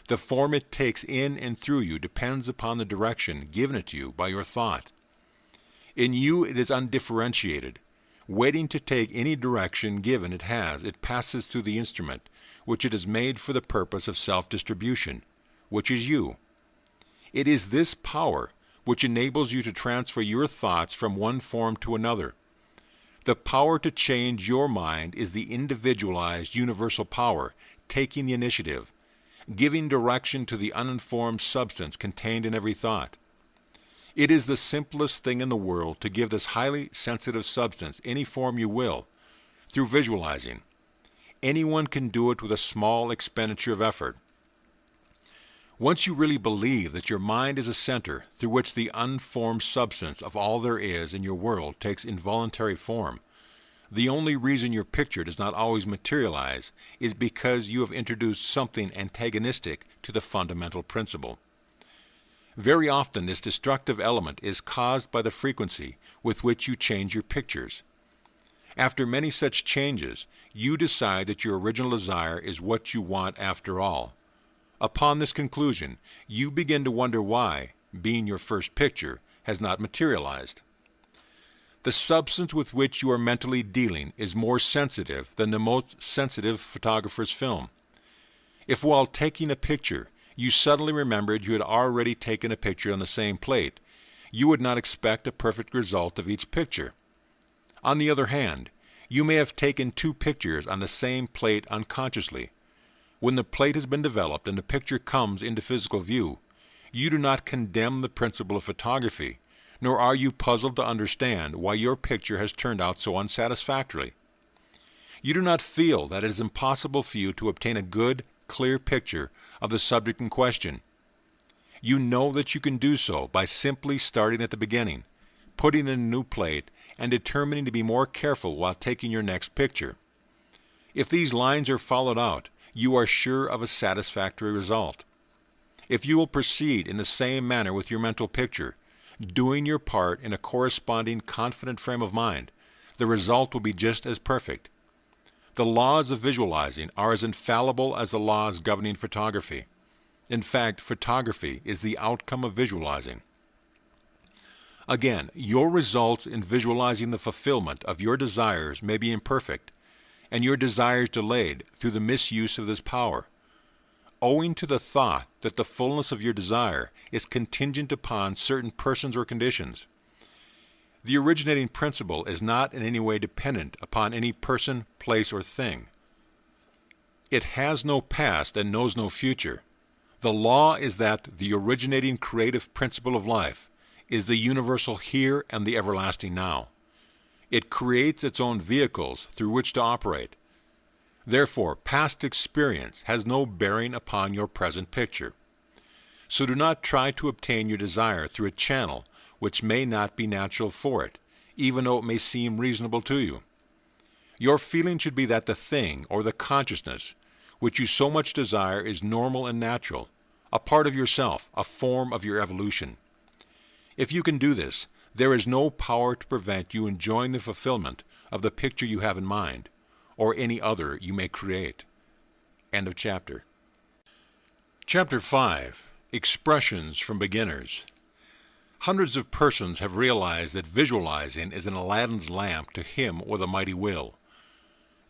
the form it takes in and through you depends upon the direction given it to you by your thought. In you it is undifferentiated, waiting to take any direction given it passes through the instrument, which it has made for the purpose of self-distribution, which is you. It is this power which enables you to transfer your thoughts from one form to another. The power to change your mind is the individualized universal power taking the initiative, giving direction to the uninformed substance contained in every thought. It is the simplest thing in the world to give this highly sensitive substance any form you will, through visualizing. Anyone can do it with a small expenditure of effort. Once you really believe that your mind is a center through which the unformed substance of all there is in your world takes involuntary form, the only reason your picture does not always materialize is because you have introduced something antagonistic to the fundamental principle. Very often this destructive element is caused by the frequency with which you change your pictures. After many such changes, you decide that your original desire is what you want after all. Upon this conclusion, you begin to wonder why, being your first picture, has not materialized. The substance with which you are mentally dealing is more sensitive than the most sensitive photographer's film. If while taking a picture, you suddenly remembered you had already taken a picture on the same plate, you would not expect a perfect result of each picture. On the other hand, you may have taken 2 pictures on the same plate unconsciously. When the plate has been developed and the picture comes into physical view, you do not condemn the principle of photography, nor are you puzzled to understand why your picture has turned out so unsatisfactorily. You do not feel that it is impossible for you to obtain a good, clear picture of the subject in question. You know that you can do so by simply starting at the beginning, putting in a new plate, and determining to be more careful while taking your next picture. If these lines are followed out, you are sure of a satisfactory result. If you will proceed in the same manner with your mental picture, doing your part in a corresponding confident frame of mind, the result will be just as perfect. The laws of visualizing are as infallible as the laws governing photography. In fact, photography is the outcome of visualizing. Again, your results in visualizing the fulfillment of your desires may be imperfect, and your desires delayed through the misuse of this power, owing to the thought that the fullness of your desire is contingent upon certain persons or conditions. The originating principle is not in any way dependent upon any person, place, or thing. It has no past and knows no future. The law is that the originating creative principle of life is the universal here and the everlasting now. It creates its own vehicles through which to operate. Therefore, past experience has no bearing upon your present picture. So do not try to obtain your desire through a channel which may not be natural for it, even though it may seem reasonable to you. Your feeling should be that the thing or the consciousness which you so much desire is normal and natural, a part of yourself, a form of your evolution. If you can do this, there is no power to prevent you enjoying the fulfillment of the picture you have in mind, or any other you may create. End of chapter. Chapter 5. Expressions from Beginners. Hundreds of persons have realized that visualizing is an Aladdin's lamp to him with a mighty will.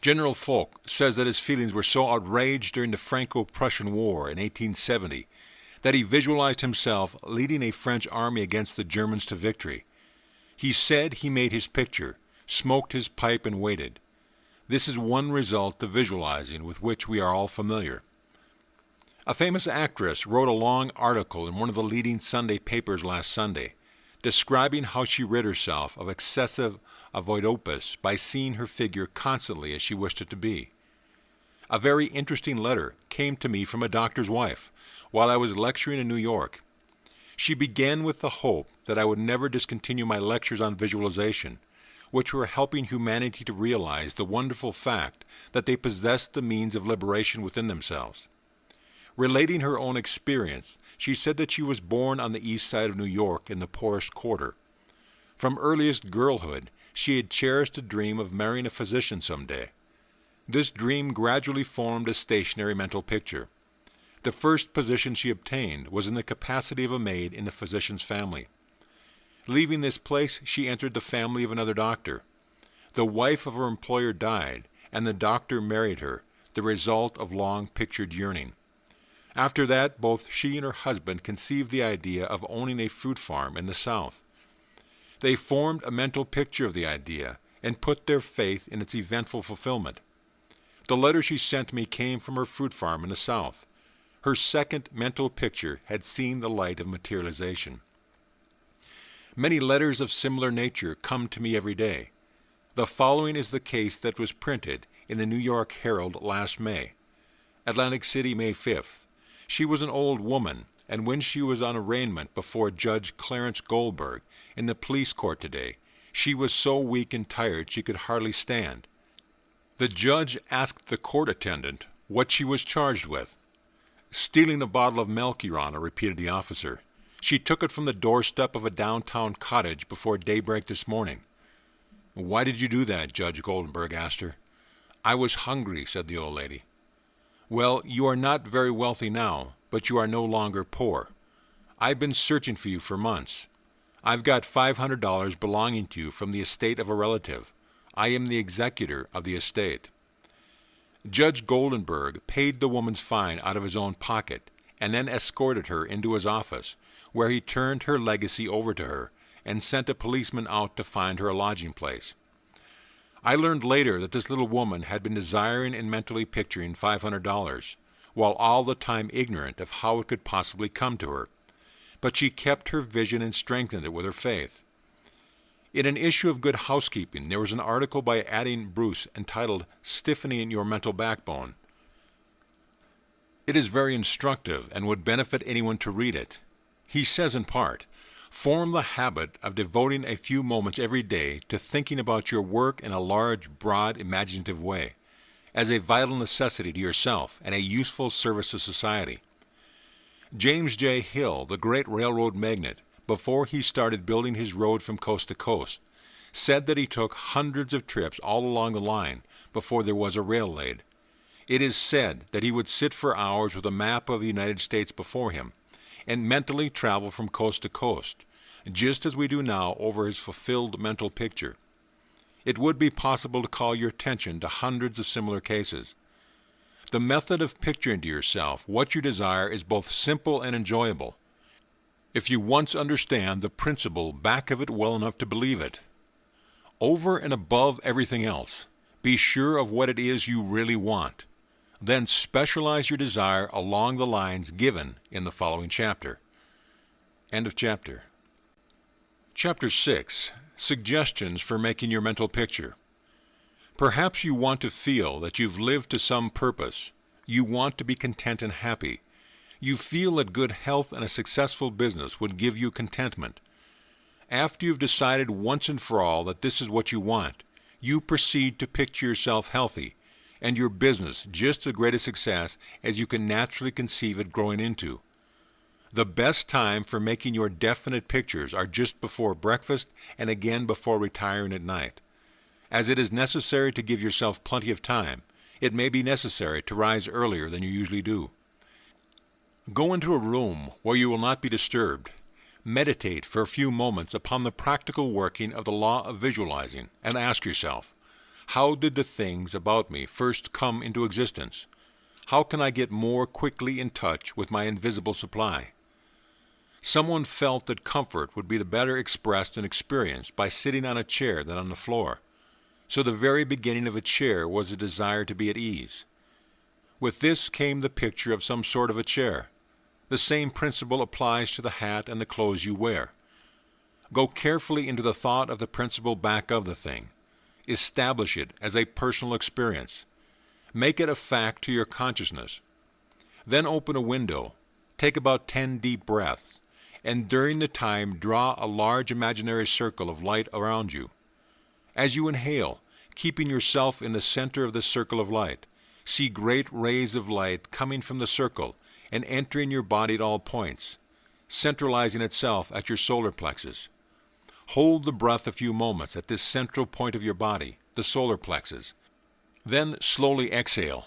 General Foch says that his feelings were so outraged during the Franco-Prussian War in 1870 that he visualized himself leading a French army against the Germans to victory. He said he made his picture, smoked his pipe, and waited. This is one result of visualizing with which we are all familiar. A famous actress wrote a long article in one of the leading Sunday papers last Sunday, describing how she rid herself of excessive avoidopus by seeing her figure constantly as she wished it to be. A very interesting letter came to me from a doctor's wife while I was lecturing in New York. She began with the hope that I would never discontinue my lectures on visualization, which were helping humanity to realize the wonderful fact that they possessed the means of liberation within themselves. Relating her own experience, she said that she was born on the east side of New York in the poorest quarter. From earliest girlhood, she had cherished a dream of marrying a physician someday. This dream gradually formed a stationary mental picture. The first position she obtained was in the capacity of a maid in the physician's family. Leaving this place, she entered the family of another doctor. The wife of her employer died, and the doctor married her, the result of long-pictured yearning. After that, both she and her husband conceived the idea of owning a fruit farm in the South. They formed a mental picture of the idea and put their faith in its eventful fulfillment. The letter she sent me came from her fruit farm in the South. Her second mental picture had seen the light of materialization. Many letters of similar nature come to me every day. The following is the case that was printed in the New York Herald last May. Atlantic City, May 5th. She was an old woman, and when she was on arraignment before Judge Clarence Goldberg in the police court today, she was so weak and tired she could hardly stand. The judge asked the court attendant what she was charged with. "Stealing a bottle of milk, Your Honor," repeated the officer. "She took it from the doorstep of a downtown cottage before daybreak this morning." "Why did you do that?" Judge Goldberg asked her. "I was hungry," said the old lady. "Well, you are not very wealthy now, but you are no longer poor. I've been searching for you for months. I've got $500 belonging to you from the estate of a relative. I am the executor of the estate." Judge Goldenberg paid the woman's fine out of his own pocket and then escorted her into his office, where he turned her legacy over to her and sent a policeman out to find her a lodging place. I learned later that this little woman had been desiring and mentally picturing $500, while all the time ignorant of how it could possibly come to her. But she kept her vision and strengthened it with her faith. In an issue of Good Housekeeping, there was an article by Adding Bruce entitled "Stiffening Your Mental Backbone." It is very instructive and would benefit anyone to read it. He says in part, "Form the habit of devoting a few moments every day to thinking about your work in a large, broad, imaginative way, as a vital necessity to yourself and a useful service to society." James J. Hill, the great railroad magnate, before he started building his road from coast to coast, said that he took hundreds of trips all along the line before there was a rail laid. It is said that he would sit for hours with a map of the United States before him and mentally travel from coast to coast, just as we do now over his fulfilled mental picture. It would be possible to call your attention to hundreds of similar cases. The method of picturing to yourself what you desire is both simple and enjoyable, if you once understand the principle back of it well enough to believe it. Over and above everything else, be sure of what it is you really want. Then specialize your desire along the lines given in the following chapter. End of chapter. Chapter 6. Suggestions for making your mental picture. Perhaps you want to feel that you've lived to some purpose. You want to be content and happy. You feel that good health and a successful business would give you contentment. After you've decided once and for all that this is what you want, you proceed to picture yourself healthy and your business just as great a success as you can naturally conceive it growing into. The best time for making your definite pictures are just before breakfast and again before retiring at night. As it is necessary to give yourself plenty of time, it may be necessary to rise earlier than you usually do. Go into a room where you will not be disturbed. Meditate for a few moments upon the practical working of the law of visualizing and ask yourself, how did the things about me first come into existence? How can I get more quickly in touch with my invisible supply? Someone felt that comfort would be the better expressed and experienced by sitting on a chair than on the floor. So the very beginning of a chair was a desire to be at ease. With this came the picture of some sort of a chair. The same principle applies to the hat and the clothes you wear. Go carefully into the thought of the principle back of the thing. Establish it as a personal experience. Make it a fact to your consciousness. Then open a window, take about 10 deep breaths, and during the time draw a large imaginary circle of light around you. As you inhale, keeping yourself in the center of the circle of light, see great rays of light coming from the circle and entering your body at all points, centralizing itself at your solar plexus. Hold the breath a few moments at this central point of your body, the solar plexus. Then slowly exhale.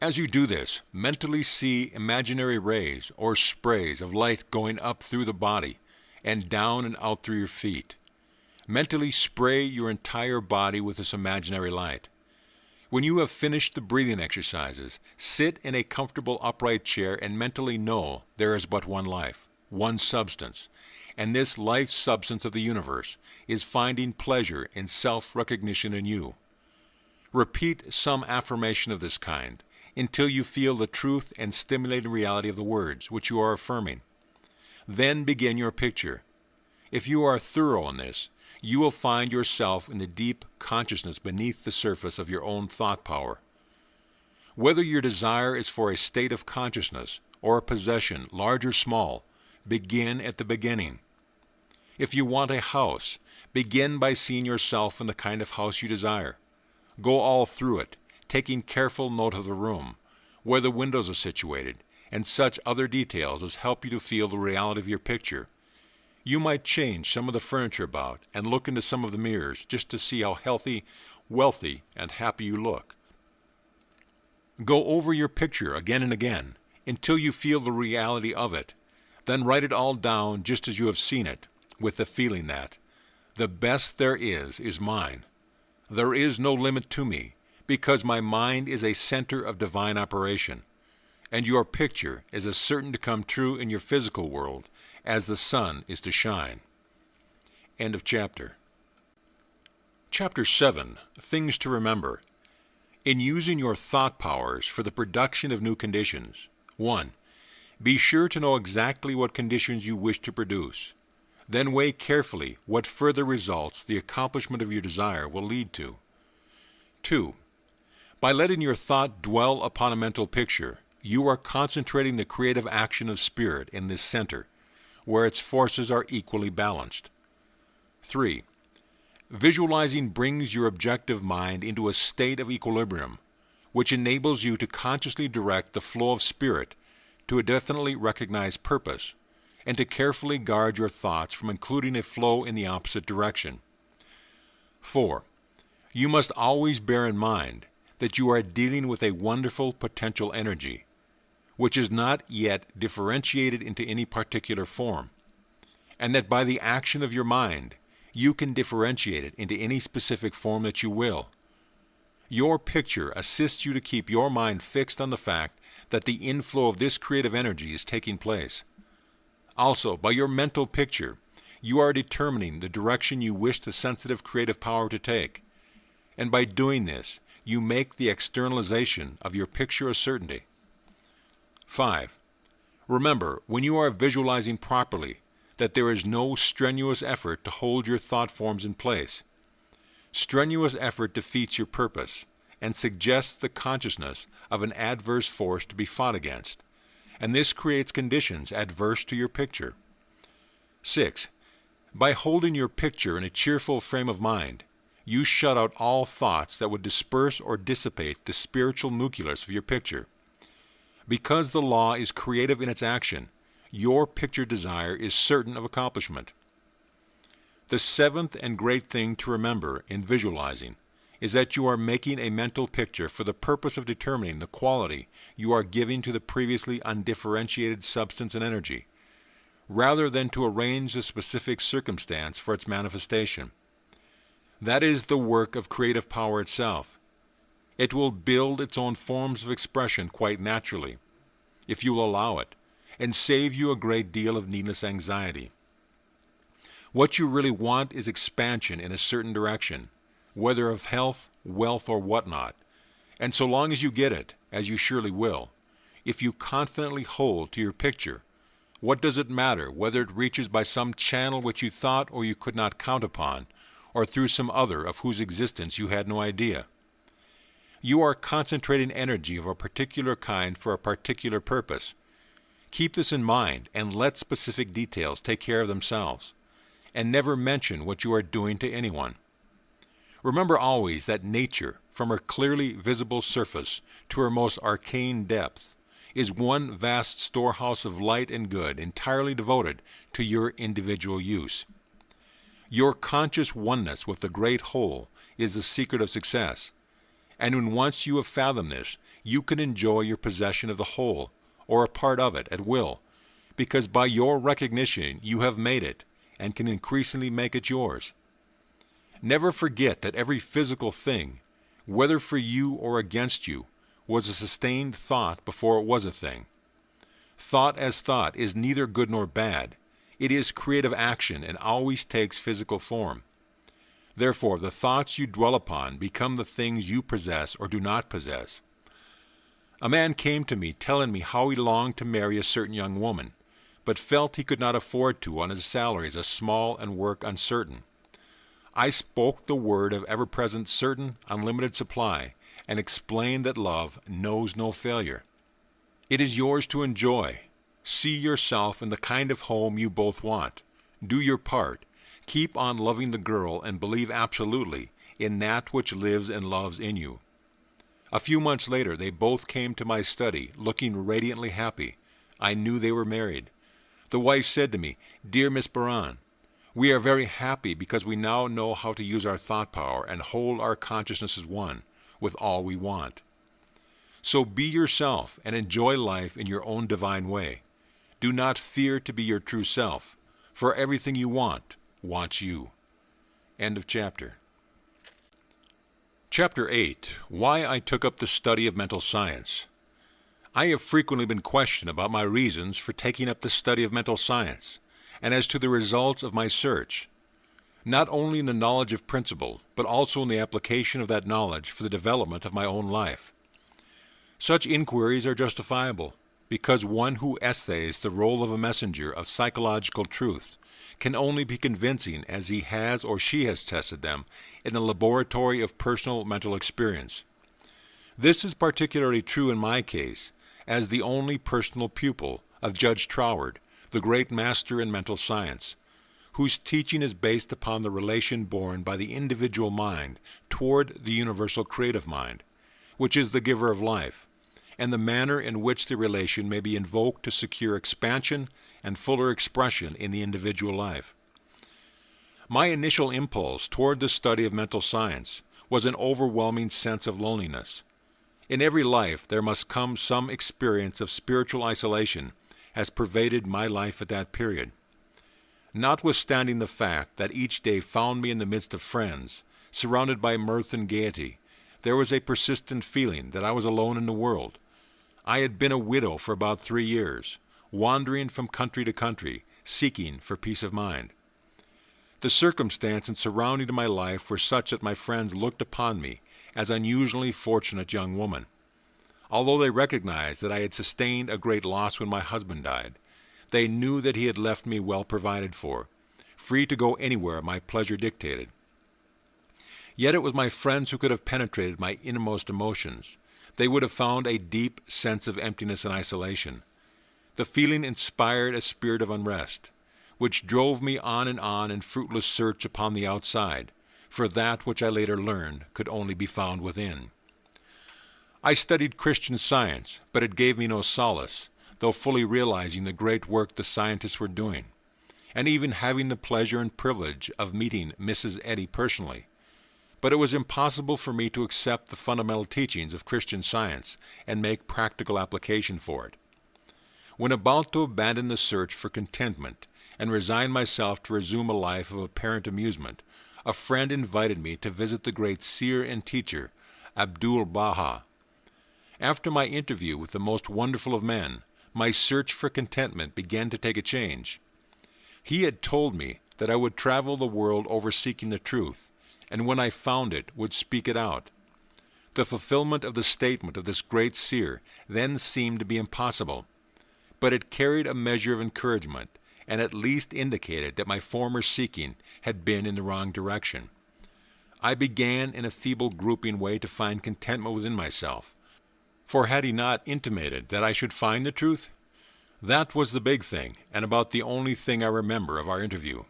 As you do this, mentally see imaginary rays or sprays of light going up through the body and down and out through your feet. Mentally spray your entire body with this imaginary light. When you have finished the breathing exercises, sit in a comfortable upright chair and mentally know there is but one life, one substance, and this life substance of the universe is finding pleasure in self-recognition in you. Repeat some affirmation of this kind until you feel the truth and stimulating reality of the words which you are affirming. Then begin your picture. If you are thorough in this, you will find yourself in the deep consciousness beneath the surface of your own thought power. Whether your desire is for a state of consciousness or a possession, large or small, begin at the beginning. If you want a house, begin by seeing yourself in the kind of house you desire. Go all through it, taking careful note of the room, where the windows are situated, and such other details as help you to feel the reality of your picture. You might change some of the furniture about and look into some of the mirrors just to see how healthy, wealthy, and happy you look. Go over your picture again and again until you feel the reality of it. Then write it all down just as you have seen it, with the feeling that the best there is mine. There is no limit to me, because my mind is a center of divine operation, and your picture is as certain to come true in your physical world as the sun is to shine. End of chapter. Chapter 7, Things to Remember. In using your thought powers for the production of new conditions, 1. Be sure to know exactly what conditions you wish to produce. Then weigh carefully what further results the accomplishment of your desire will lead to. 2. By letting your thought dwell upon a mental picture, you are concentrating the creative action of spirit in this center, where its forces are equally balanced. 3. Visualizing brings your objective mind into a state of equilibrium, which enables you to consciously direct the flow of spirit to a definitely recognized purpose, and to carefully guard your thoughts from including a flow in the opposite direction. 4. You must always bear in mind that you are dealing with a wonderful potential energy, which is not yet differentiated into any particular form, and that by the action of your mind, you can differentiate it into any specific form that you will. Your picture assists you to keep your mind fixed on the fact that the inflow of this creative energy is taking place. Also, by your mental picture, you are determining the direction you wish the sensitive creative power to take, and by doing this, you make the externalization of your picture a certainty. 5. Remember, when you are visualizing properly, that there is no strenuous effort to hold your thought forms in place. Strenuous effort defeats your purpose and suggests the consciousness of an adverse force to be fought against, and this creates conditions adverse to your picture. 6. By holding your picture in a cheerful frame of mind, you shut out all thoughts that would disperse or dissipate the spiritual nucleus of your picture. Because the law is creative in its action, your picture desire is certain of accomplishment. The seventh and great thing to remember in visualizing is that you are making a mental picture for the purpose of determining the quality you are giving to the previously undifferentiated substance and energy, rather than to arrange the specific circumstance for its manifestation. That is the work of creative power itself. It will build its own forms of expression quite naturally, if you will allow it, and save you a great deal of needless anxiety. What you really want is expansion in a certain direction, whether of health, wealth, or whatnot, and so long as you get it, as you surely will, if you confidently hold to your picture, what does it matter whether it reaches by some channel which you thought or you could not count upon, or through some other of whose existence you had no idea? You are concentrating energy of a particular kind for a particular purpose. Keep this in mind and let specific details take care of themselves, and never mention what you are doing to anyone. Remember always that nature, from her clearly visible surface to her most arcane depth, is one vast storehouse of light and good entirely devoted to your individual use. Your conscious oneness with the great whole is the secret of success, and when once you have fathomed this, you can enjoy your possession of the whole, or a part of it, at will, because by your recognition you have made it, and can increasingly make it yours. Never forget that every physical thing, whether for you or against you, was a sustained thought before it was a thing. Thought as thought is neither good nor bad. It is creative action and always takes physical form. Therefore, the thoughts you dwell upon become the things you possess or do not possess. A man came to me telling me how he longed to marry a certain young woman, but felt he could not afford to on his salary as small and work uncertain. I spoke the word of ever-present certain, unlimited supply, and explained that love knows no failure. It is yours to enjoy. See yourself in the kind of home you both want. Do your part. Keep on loving the girl and believe absolutely in that which lives and loves in you. A few months later, they both came to my study, looking radiantly happy. I knew they were married. The wife said to me, "Dear Miss Behrend, we are very happy because we now know how to use our thought power and hold our consciousness as one with all we want. So be yourself and enjoy life in your own divine way. Do not fear to be your true self, for everything you want wants you." End of chapter. Chapter 8. Why I took up the study of mental science. I have frequently been questioned about my reasons for taking up the study of mental science, and as to the results of my search, not only in the knowledge of principle, but also in the application of that knowledge for the development of my own life. Such inquiries are justifiable, because one who essays the role of a messenger of psychological truth can only be convincing as he has or she has tested them in the laboratory of personal mental experience. This is particularly true in my case, as the only personal pupil of Judge Troward, the great master in mental science, whose teaching is based upon the relation borne by the individual mind toward the universal creative mind, which is the giver of life, and the manner in which the relation may be invoked to secure expansion and fuller expression in the individual life. My initial impulse toward the study of mental science was an overwhelming sense of loneliness. In every life there must come some experience of spiritual isolation, as pervaded my life at that period. Notwithstanding the fact that each day found me in the midst of friends, surrounded by mirth and gaiety, there was a persistent feeling that I was alone in the world. I had been a widow for about 3 years, wandering from country to country, seeking for peace of mind. The circumstance and surrounding of my life were such that my friends looked upon me as an unusually fortunate young woman. Although they recognized that I had sustained a great loss when my husband died, they knew that he had left me well provided for, free to go anywhere my pleasure dictated. Yet it was my friends who could have penetrated my innermost emotions. They would have found a deep sense of emptiness and isolation. The feeling inspired a spirit of unrest, which drove me on in fruitless search upon the outside, for that which I later learned could only be found within. I studied Christian Science, but it gave me no solace, though fully realizing the great work the scientists were doing, and even having the pleasure and privilege of meeting Mrs. Eddy personally. But it was impossible for me to accept the fundamental teachings of Christian Science and make practical application for it. When about to abandon the search for contentment and resign myself to resume a life of apparent amusement, a friend invited me to visit the great seer and teacher, Abdu'l-Baha. After my interview with the most wonderful of men, my search for contentment began to take a change. He had told me that I would travel the world over seeking the truth, and when I found it, would speak it out. The fulfillment of the statement of this great seer then seemed to be impossible, but it carried a measure of encouragement, and at least indicated that my former seeking had been in the wrong direction. I began in a feeble grouping way to find contentment within myself, for had he not intimated that I should find the truth? That was the big thing, and about the only thing I remember of our interview.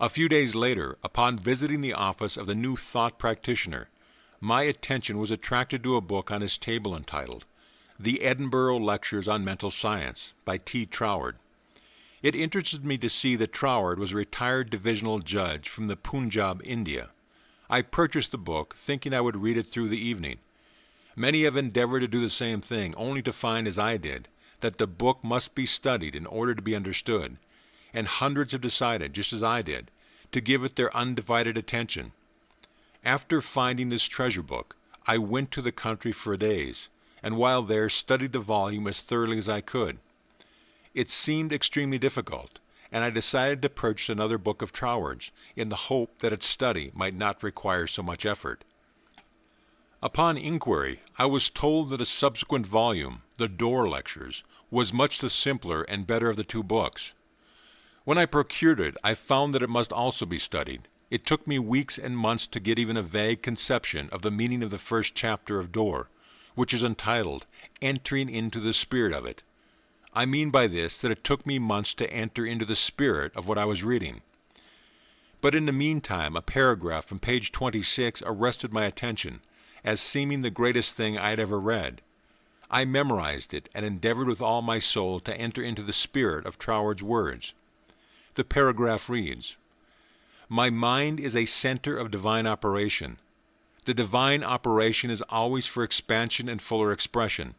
A few days later, upon visiting the office of the New Thought practitioner, my attention was attracted to a book on his table entitled The Edinburgh Lectures on Mental Science by T. Troward. It interested me to see that Troward was a retired divisional judge from the Punjab, India. I purchased the book, thinking I would read it through the evening. Many have endeavored to do the same thing, only to find, as I did, that the book must be studied in order to be understood, and hundreds have decided, just as I did, to give it their undivided attention. After finding this treasure book, I went to the country for days, and while there studied the volume as thoroughly as I could. It seemed extremely difficult, and I decided to purchase another book of Troward's, in the hope that its study might not require so much effort. Upon inquiry, I was told that a subsequent volume, the Door Lectures, was much the simpler and better of the two books. When I procured it, I found that it must also be studied. It took me weeks and months to get even a vague conception of the meaning of the first chapter of Door, which is entitled Entering into the Spirit of It. I mean by this that it took me months to enter into the spirit of what I was reading. But in the meantime, a paragraph from page 26 arrested my attention as seeming the greatest thing I had ever read. I memorized it and endeavored with all my soul to enter into the spirit of Troward's words. The paragraph reads, "My mind is a center of divine operation. The divine operation is always for expansion and fuller expression,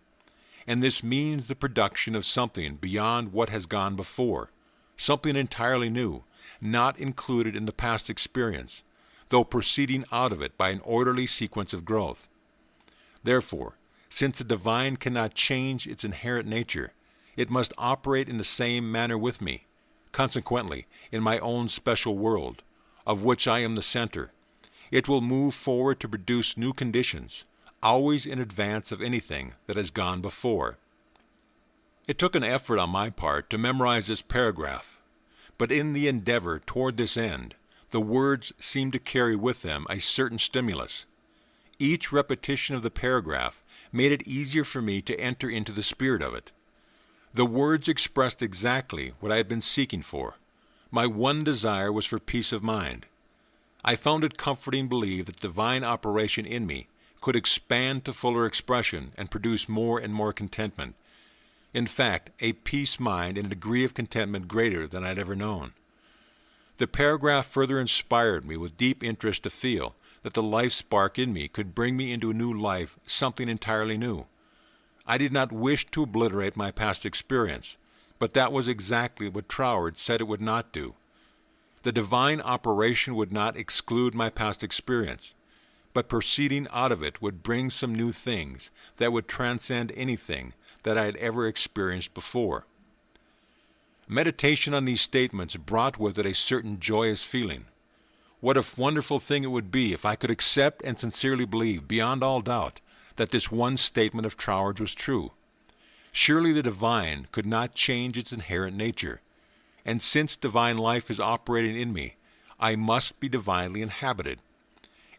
and this means the production of something beyond what has gone before, something entirely new, not included in the past experience, though proceeding out of it by an orderly sequence of growth. Therefore, since the divine cannot change its inherent nature, it must operate in the same manner with me, consequently, in my own special world, of which I am the center. It will move forward to produce new conditions, always in advance of anything that has gone before." It took an effort on my part to memorize this paragraph, but in the endeavor toward this end, the words seemed to carry with them a certain stimulus. Each repetition of the paragraph made it easier for me to enter into the spirit of it. The words expressed exactly what I had been seeking for. My one desire was for peace of mind. I found it comforting to believe that divine operation in me could expand to fuller expression and produce more and more contentment. In fact, a peace mind and a degree of contentment greater than I had ever known. The paragraph further inspired me with deep interest to feel that the life spark in me could bring me into a new life, something entirely new. I did not wish to obliterate my past experience, but that was exactly what Troward said it would not do. The divine operation would not exclude my past experience, but proceeding out of it would bring some new things that would transcend anything that I had ever experienced before. Meditation on these statements brought with it a certain joyous feeling. What a wonderful thing it would be if I could accept and sincerely believe, beyond all doubt, that this one statement of Troward's was true. Surely the divine could not change its inherent nature, and since divine life is operating in me, I must be divinely inhabited,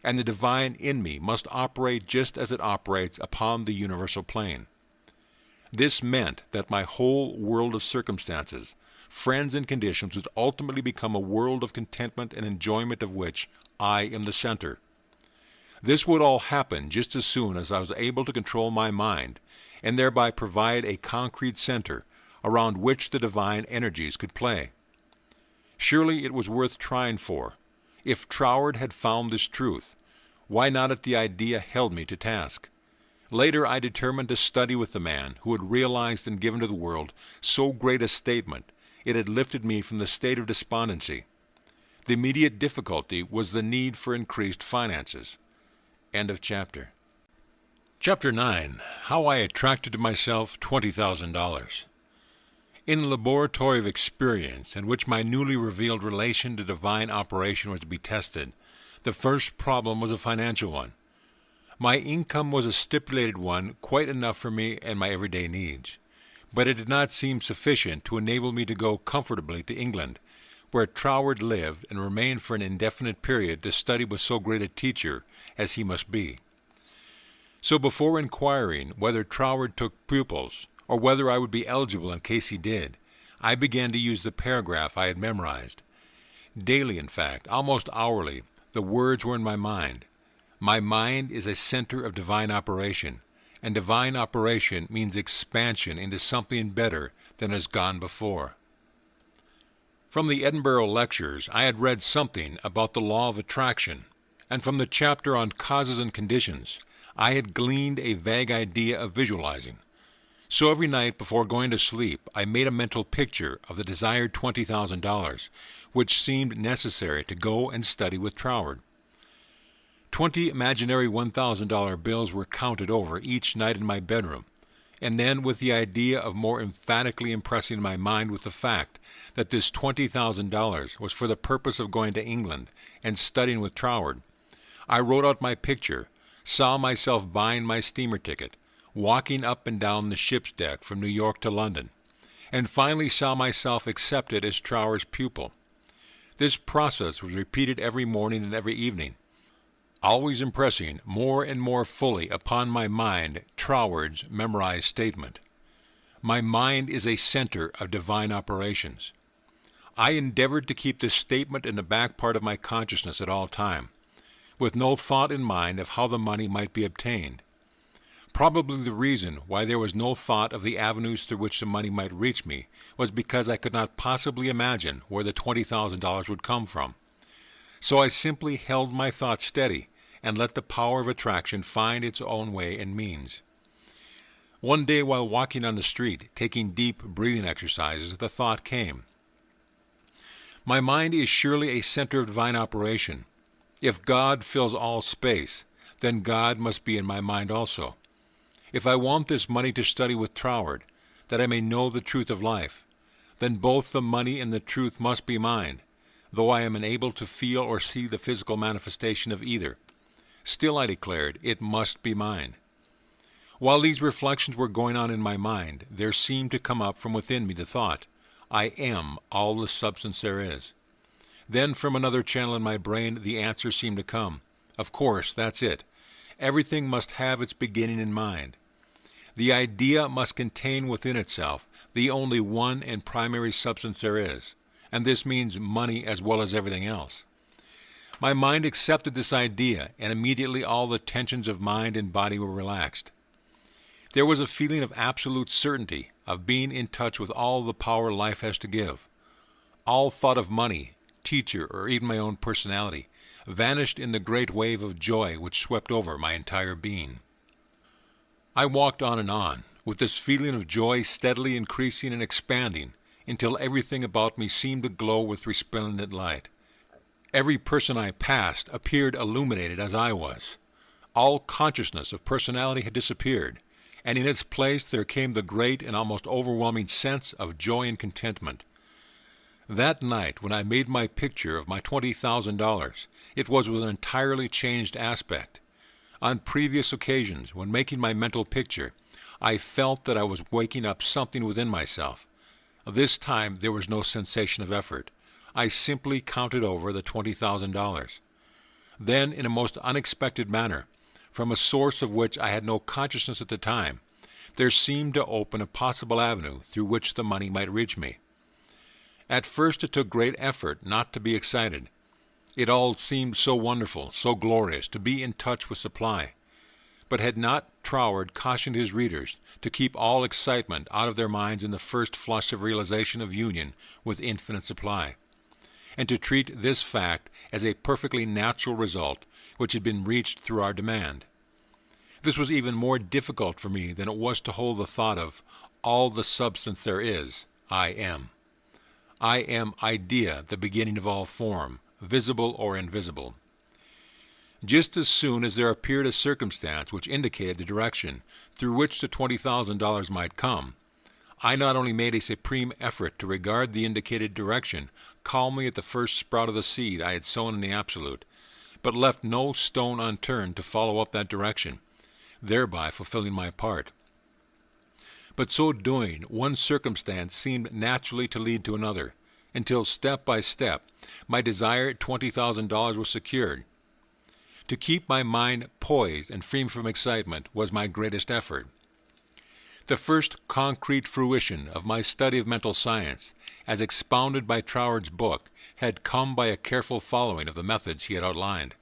and the divine in me must operate just as it operates upon the universal plane. This meant that my whole world of circumstances, friends and conditions would ultimately become a world of contentment and enjoyment of which I am the center. This would all happen just as soon as I was able to control my mind and thereby provide a concrete center around which the divine energies could play. Surely it was worth trying for. If Troward had found this truth, why not if the idea held me to task? Later I determined to study with the man who had realized and given to the world so great a statement it had lifted me from the state of despondency. The immediate difficulty was the need for increased finances. End of chapter. Chapter 9. How I Attracted to Myself $20,000. In the laboratory of experience in which my newly revealed relation to divine operation was to be tested, the first problem was a financial one. My income was a stipulated one, quite enough for me and my everyday needs, but it did not seem sufficient to enable me to go comfortably to England, where Troward lived and remained for an indefinite period to study with so great a teacher as he must be. So before inquiring whether Troward took pupils, or whether I would be eligible in case he did, I began to use the paragraph I had memorized. Daily, in fact, almost hourly, the words were in my mind. My mind is a center of divine operation, and divine operation means expansion into something better than has gone before. From the Edinburgh lectures, I had read something about the law of attraction, and from the chapter on causes and conditions, I had gleaned a vague idea of visualizing. So every night before going to sleep, I made a mental picture of the desired $20,000, which seemed necessary to go and study with Troward. 20 imaginary $1,000 bills were counted over each night in my bedroom, and then with the idea of more emphatically impressing my mind with the fact that this $20,000 was for the purpose of going to England and studying with Troward, I wrote out my picture, saw myself buying my steamer ticket, walking up and down the ship's deck from New York to London, and finally saw myself accepted as Troward's pupil. This process was repeated every morning and every evening. always impressing more and more fully upon my mind Troward's memorized statement. My mind is a center of divine operations. I endeavored to keep this statement in the back part of my consciousness at all time, with no thought in mind of how the money might be obtained. Probably the reason why there was no thought of the avenues through which the money might reach me was because I could not possibly imagine where the $20,000 would come from. So I simply held my thoughts steady and let the power of attraction find its own way and means. One day while walking on the street, taking deep breathing exercises, the thought came. My mind is surely a center of divine operation. If God fills all space, then God must be in my mind also. If I want this money to study with Troward, that I may know the truth of life, then both the money and the truth must be mine, though I am unable to feel or see the physical manifestation of either. Still, I declared, it must be mine. While these reflections were going on in my mind, there seemed to come up from within me the thought, I am all the substance there is. Then from another channel in my brain the answer seemed to come. Of course, that's it. Everything must have its beginning in mind. The idea must contain within itself the only one and primary substance there is, and this means money as well as everything else. My mind accepted this idea, and immediately all the tensions of mind and body were relaxed. There was a feeling of absolute certainty, of being in touch with all the power life has to give. All thought of money, teacher, or even my own personality vanished in the great wave of joy which swept over my entire being. I walked on, with this feeling of joy steadily increasing and expanding, until everything about me seemed to glow with resplendent light. Every person I passed appeared illuminated as I was. All consciousness of personality had disappeared, and in its place there came the great and almost overwhelming sense of joy and contentment. That night, when I made my picture of my $20,000, it was with an entirely changed aspect. On previous occasions, when making my mental picture, I felt that I was waking up something within myself. This time there was no sensation of effort. I simply counted over the $20,000. Then, in a most unexpected manner, from a source of which I had no consciousness at the time, there seemed to open a possible avenue through which the money might reach me. At first it took great effort not to be excited. It all seemed so wonderful, so glorious, to be in touch with supply. But had not Troward cautioned his readers to keep all excitement out of their minds in the first flush of realization of union with infinite supply, and to treat this fact as a perfectly natural result which had been reached through our demand? This was even more difficult for me than it was to hold the thought of all the substance there is, I am. I am idea, the beginning of all form, visible or invisible. Just as soon as there appeared a circumstance which indicated the direction through which the $20,000 might come, I not only made a supreme effort to regard the indicated direction calmly at the first sprout of the seed I had sown in the Absolute, but left no stone unturned to follow up that direction, thereby fulfilling my part. But so doing, one circumstance seemed naturally to lead to another, until step by step my desired $20,000 was secured. To keep my mind poised and free from excitement was my greatest effort. The first concrete fruition of my study of mental science, as expounded by Troward's book, had come by a careful following of the methods he had outlined.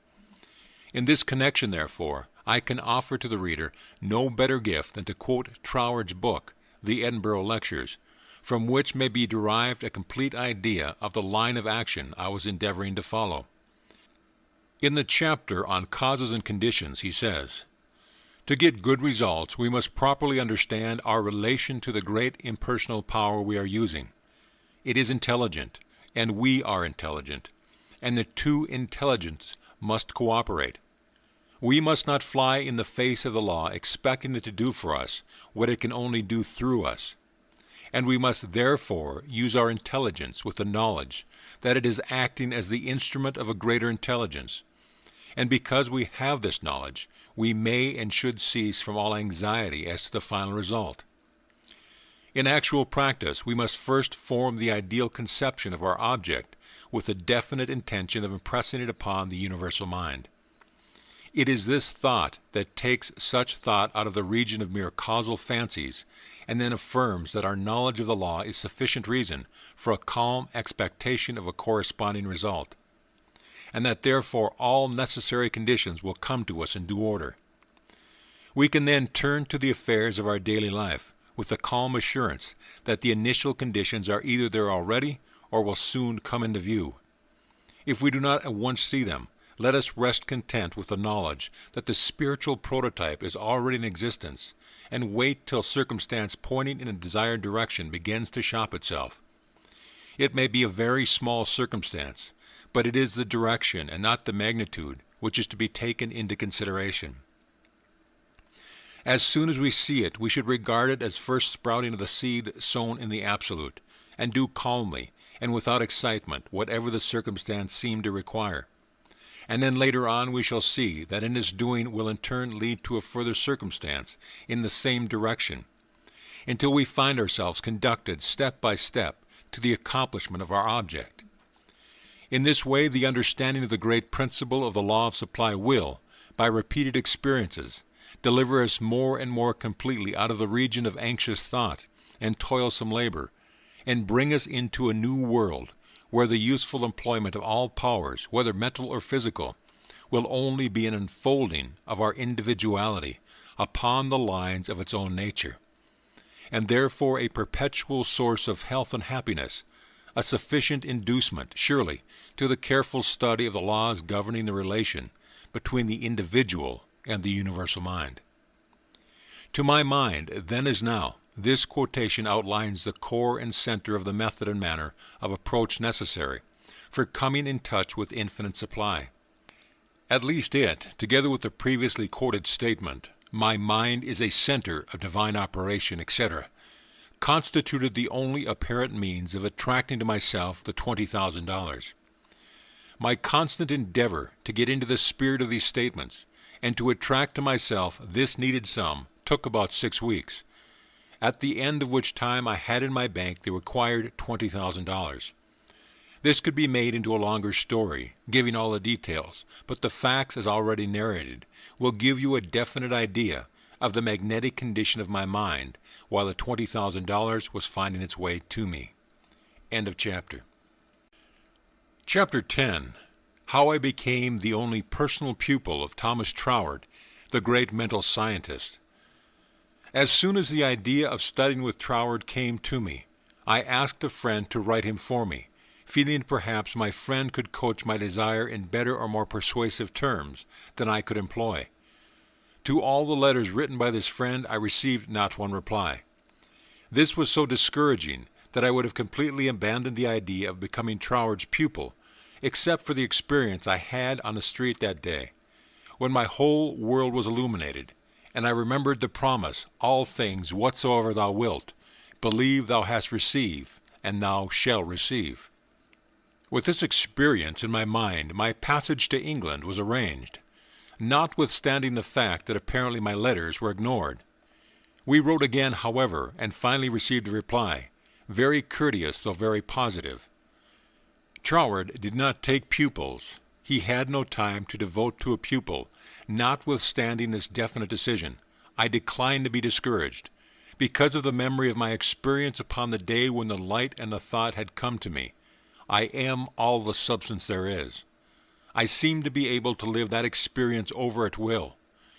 In this connection, therefore, I can offer to the reader no better gift than to quote Troward's book, The Edinburgh Lectures, from which may be derived a complete idea of the line of action I was endeavoring to follow. In the chapter on causes and conditions, he says, "To get good results, we must properly understand our relation to the great impersonal power we are using. It is intelligent, and we are intelligent, and the two intelligences must cooperate. We must not fly in the face of the law expecting it to do for us what it can only do through us. And we must therefore use our intelligence with the knowledge that it is acting as the instrument of a greater intelligence. And because we have this knowledge, we may and should cease from all anxiety as to the final result. In actual practice, we must first form the ideal conception of our object with the definite intention of impressing it upon the universal mind. It is this thought that takes such thought out of the region of mere causal fancies, and then affirms that our knowledge of the law is sufficient reason for a calm expectation of a corresponding result, and that therefore all necessary conditions will come to us in due order. We can then turn to the affairs of our daily life with the calm assurance that the initial conditions are either there already or will soon come into view. If we do not at once see them, let us rest content with the knowledge that the spiritual prototype is already in existence, and wait till circumstance pointing in a desired direction begins to shop itself. It may be a very small circumstance, but it is the direction and not the magnitude which is to be taken into consideration. As soon as we see it, we should regard it as first sprouting of the seed sown in the absolute, and do calmly and without excitement whatever the circumstance seemed to require. And then later on we shall see that in its doing will in turn lead to a further circumstance in the same direction, until we find ourselves conducted step by step to the accomplishment of our object. In this way the understanding of the great principle of the law of supply will, by repeated experiences, deliver us more and more completely out of the region of anxious thought and toilsome labor, and bring us into a new world, where the useful employment of all powers, whether mental or physical, will only be an unfolding of our individuality upon the lines of its own nature, and therefore a perpetual source of health and happiness, a sufficient inducement, surely, to the careful study of the laws governing the relation between the individual and the universal mind. To my mind, then as now, this quotation outlines the core and center of the method and manner of approach necessary for coming in touch with infinite supply. At least it, together with the previously quoted statement, "My mind is a center of divine operation," etc., constituted the only apparent means of attracting to myself the $20,000. My constant endeavor to get into the spirit of these statements and to attract to myself this needed sum took about 6 weeks, at the end of which time I had in my bank the required $20,000. This could be made into a longer story, giving all the details, but the facts, as already narrated, will give you a definite idea of the magnetic condition of my mind while the $20,000 was finding its way to me. End of chapter. Chapter 10. How I Became the Only Personal Pupil of Thomas Troward, the Great Mental Scientist. As soon as the idea of studying with Troward came to me, I asked a friend to write him for me, feeling perhaps my friend could coach my desire in better or more persuasive terms than I could employ. To all the letters written by this friend I received not one reply. This was so discouraging that I would have completely abandoned the idea of becoming Troward's pupil, except for the experience I had on the street that day, when my whole world was illuminated, and I remembered the promise, "All things whatsoever thou wilt, believe thou hast received, and thou shalt receive." With this experience in my mind, my passage to England was arranged, notwithstanding the fact that apparently my letters were ignored. We wrote again, however, and finally received a reply, very courteous though very positive. Troward did not take pupils. He had no time to devote to a pupil. Notwithstanding this definite decision, I declined to be discouraged, because of the memory of my experience upon the day when the light and the thought had come to me. I am all the substance there is. I seemed to be able to live that experience over at will,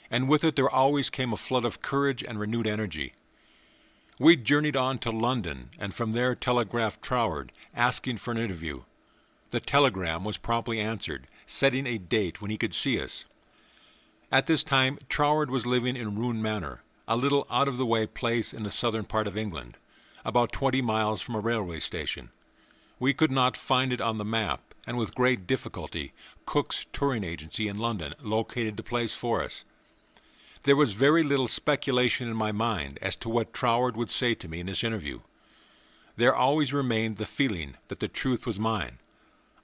and with it there always came a flood of courage and renewed energy. We journeyed on to London, and from there telegraphed Troward, asking for an interview. The telegram was promptly answered, setting a date when he could see us. At this time, Troward was living in Rouen Manor, a little out-of-the-way place in the southern part of England, about 20 miles from a railway station. We could not find it on the map, and with great difficulty, Cook's touring agency in London located the place for us. There was very little speculation in my mind as to what Troward would say to me in this interview. There always remained the feeling that the truth was mine,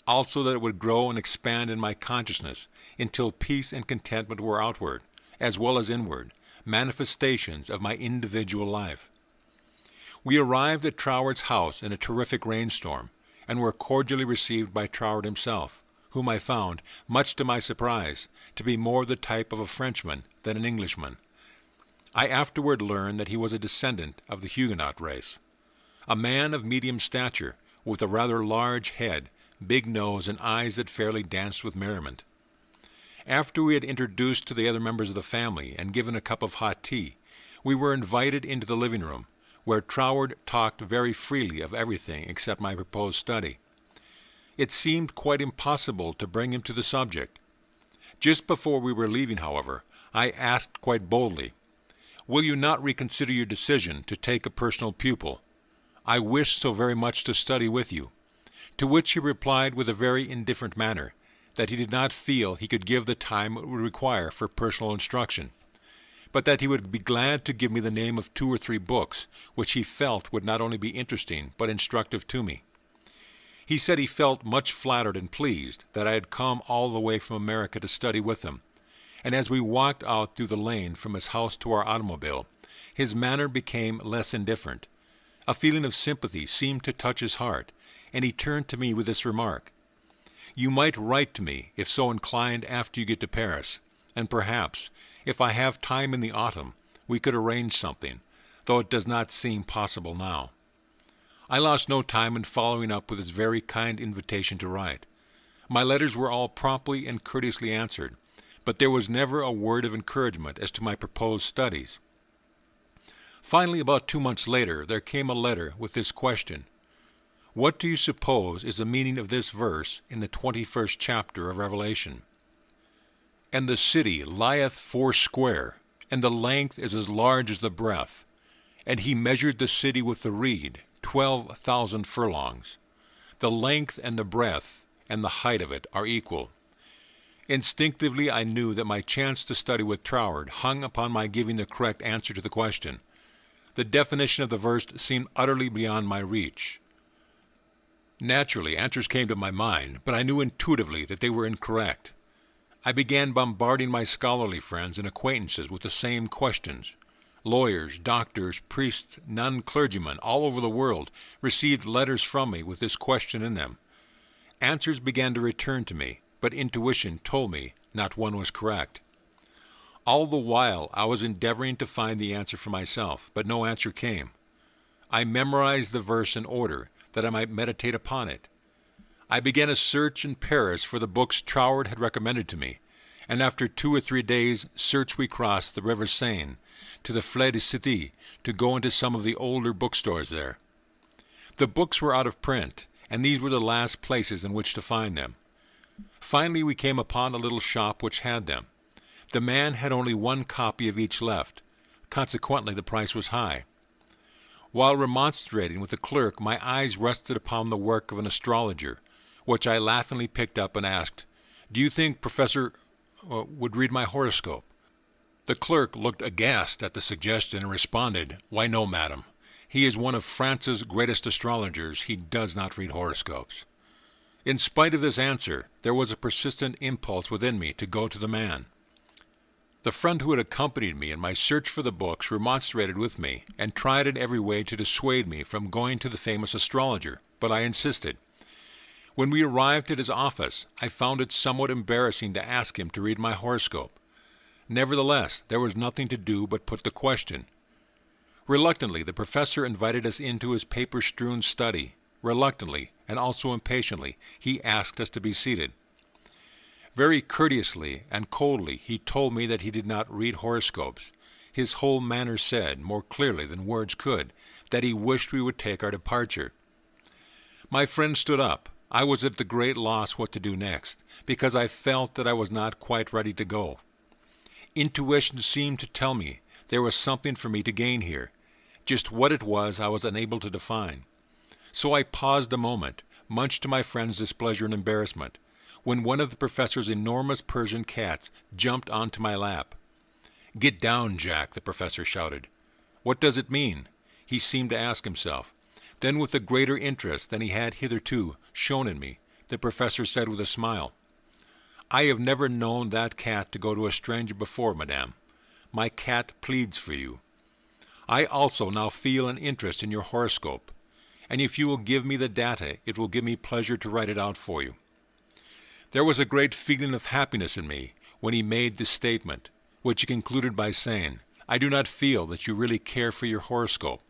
also that it would grow and expand in my consciousness until peace and contentment were outward, as well as inward, manifestations of my individual life. We arrived at Troward's house in a terrific rainstorm, and were cordially received by Troward himself, whom I found, much to my surprise, to be more the type of a Frenchman than an Englishman. I afterward learned that he was a descendant of the Huguenot race. A man of medium stature, with a rather large head, big nose, and eyes that fairly danced with merriment. After we had introduced to the other members of the family and given a cup of hot tea, we were invited into the living room, where Troward talked very freely of everything except my proposed study. It seemed quite impossible to bring him to the subject. Just before we were leaving, however, I asked quite boldly, "Will you not reconsider your decision to take a personal pupil? I wish so very much to study with you." To which he replied with a very indifferent manner that he did not feel he could give the time it would require for personal instruction, but that he would be glad to give me the name of 2 or 3 books which he felt would not only be interesting but instructive to me. He said he felt much flattered and pleased that I had come all the way from America to study with him, and as we walked out through the lane from his house to our automobile, his manner became less indifferent. A feeling of sympathy seemed to touch his heart, and he turned to me with this remark: "You might write to me, if so inclined, after you get to Paris, and perhaps, if I have time in the autumn, we could arrange something, though it does not seem possible now." I lost no time in following up with his very kind invitation to write. My letters were all promptly and courteously answered, but there was never a word of encouragement as to my proposed studies. Finally, about 2 months later, there came a letter with this question: "What do you suppose is the meaning of this verse in the 21st chapter of Revelation? And the city lieth foursquare, and the length is as large as the breadth. And he measured the city with the reed, 12,000 furlongs. The length and the breadth and the height of it are equal." Instinctively I knew that my chance to study with Troward hung upon my giving the correct answer to the question. The definition of the verse seemed utterly beyond my reach. Naturally, answers came to my mind, but I knew intuitively that they were incorrect. I began bombarding my scholarly friends and acquaintances with the same questions. Lawyers, doctors, priests, non-clergymen all over the world received letters from me with this question in them. Answers began to return to me, but intuition told me not one was correct. All the while I was endeavoring to find the answer for myself, but no answer came. I memorized the verse in order that I might meditate upon it. I began a search in Paris for the books Troward had recommended to me, and after 2 or 3 days' search we crossed the River Seine to the Flé de Cité to go into some of the older bookstores there. The books were out of print, and these were the last places in which to find them. Finally we came upon a little shop which had them. The man had only 1 copy of each left. Consequently, the price was high. While remonstrating with the clerk, my eyes rested upon the work of an astrologer, which I laughingly picked up and asked, "Do you think Professor would read my horoscope?" The clerk looked aghast at the suggestion and responded, "Why, no, madam. He is one of France's greatest astrologers. He does not read horoscopes." In spite of this answer, there was a persistent impulse within me to go to the man. The friend who had accompanied me in my search for the books remonstrated with me and tried in every way to dissuade me from going to the famous astrologer, but I insisted. When we arrived at his office, I found it somewhat embarrassing to ask him to read my horoscope. Nevertheless, there was nothing to do but put the question. Reluctantly, the professor invited us into his paper-strewn study. Reluctantly, and also impatiently, he asked us to be seated. Very courteously and coldly he told me that he did not read horoscopes. His whole manner said, more clearly than words could, that he wished we would take our departure. My friend stood up. I was at the great loss what to do next, because I felt that I was not quite ready to go. Intuition seemed to tell me there was something for me to gain here. Just what it was I was unable to define. So I paused a moment, much to my friend's displeasure and embarrassment, when one of the professor's enormous Persian cats jumped onto my lap. "Get down, Jack," the professor shouted. "What does it mean?" he seemed to ask himself. Then, with a greater interest than he had hitherto shown in me, the professor said with a smile, "I have never known that cat to go to a stranger before, madame. My cat pleads for you. I also now feel an interest in your horoscope, and if you will give me the data, it will give me pleasure to write it out for you." There was a great feeling of happiness in me when he made this statement, which he concluded by saying, "I do not feel that you really care for your horoscope."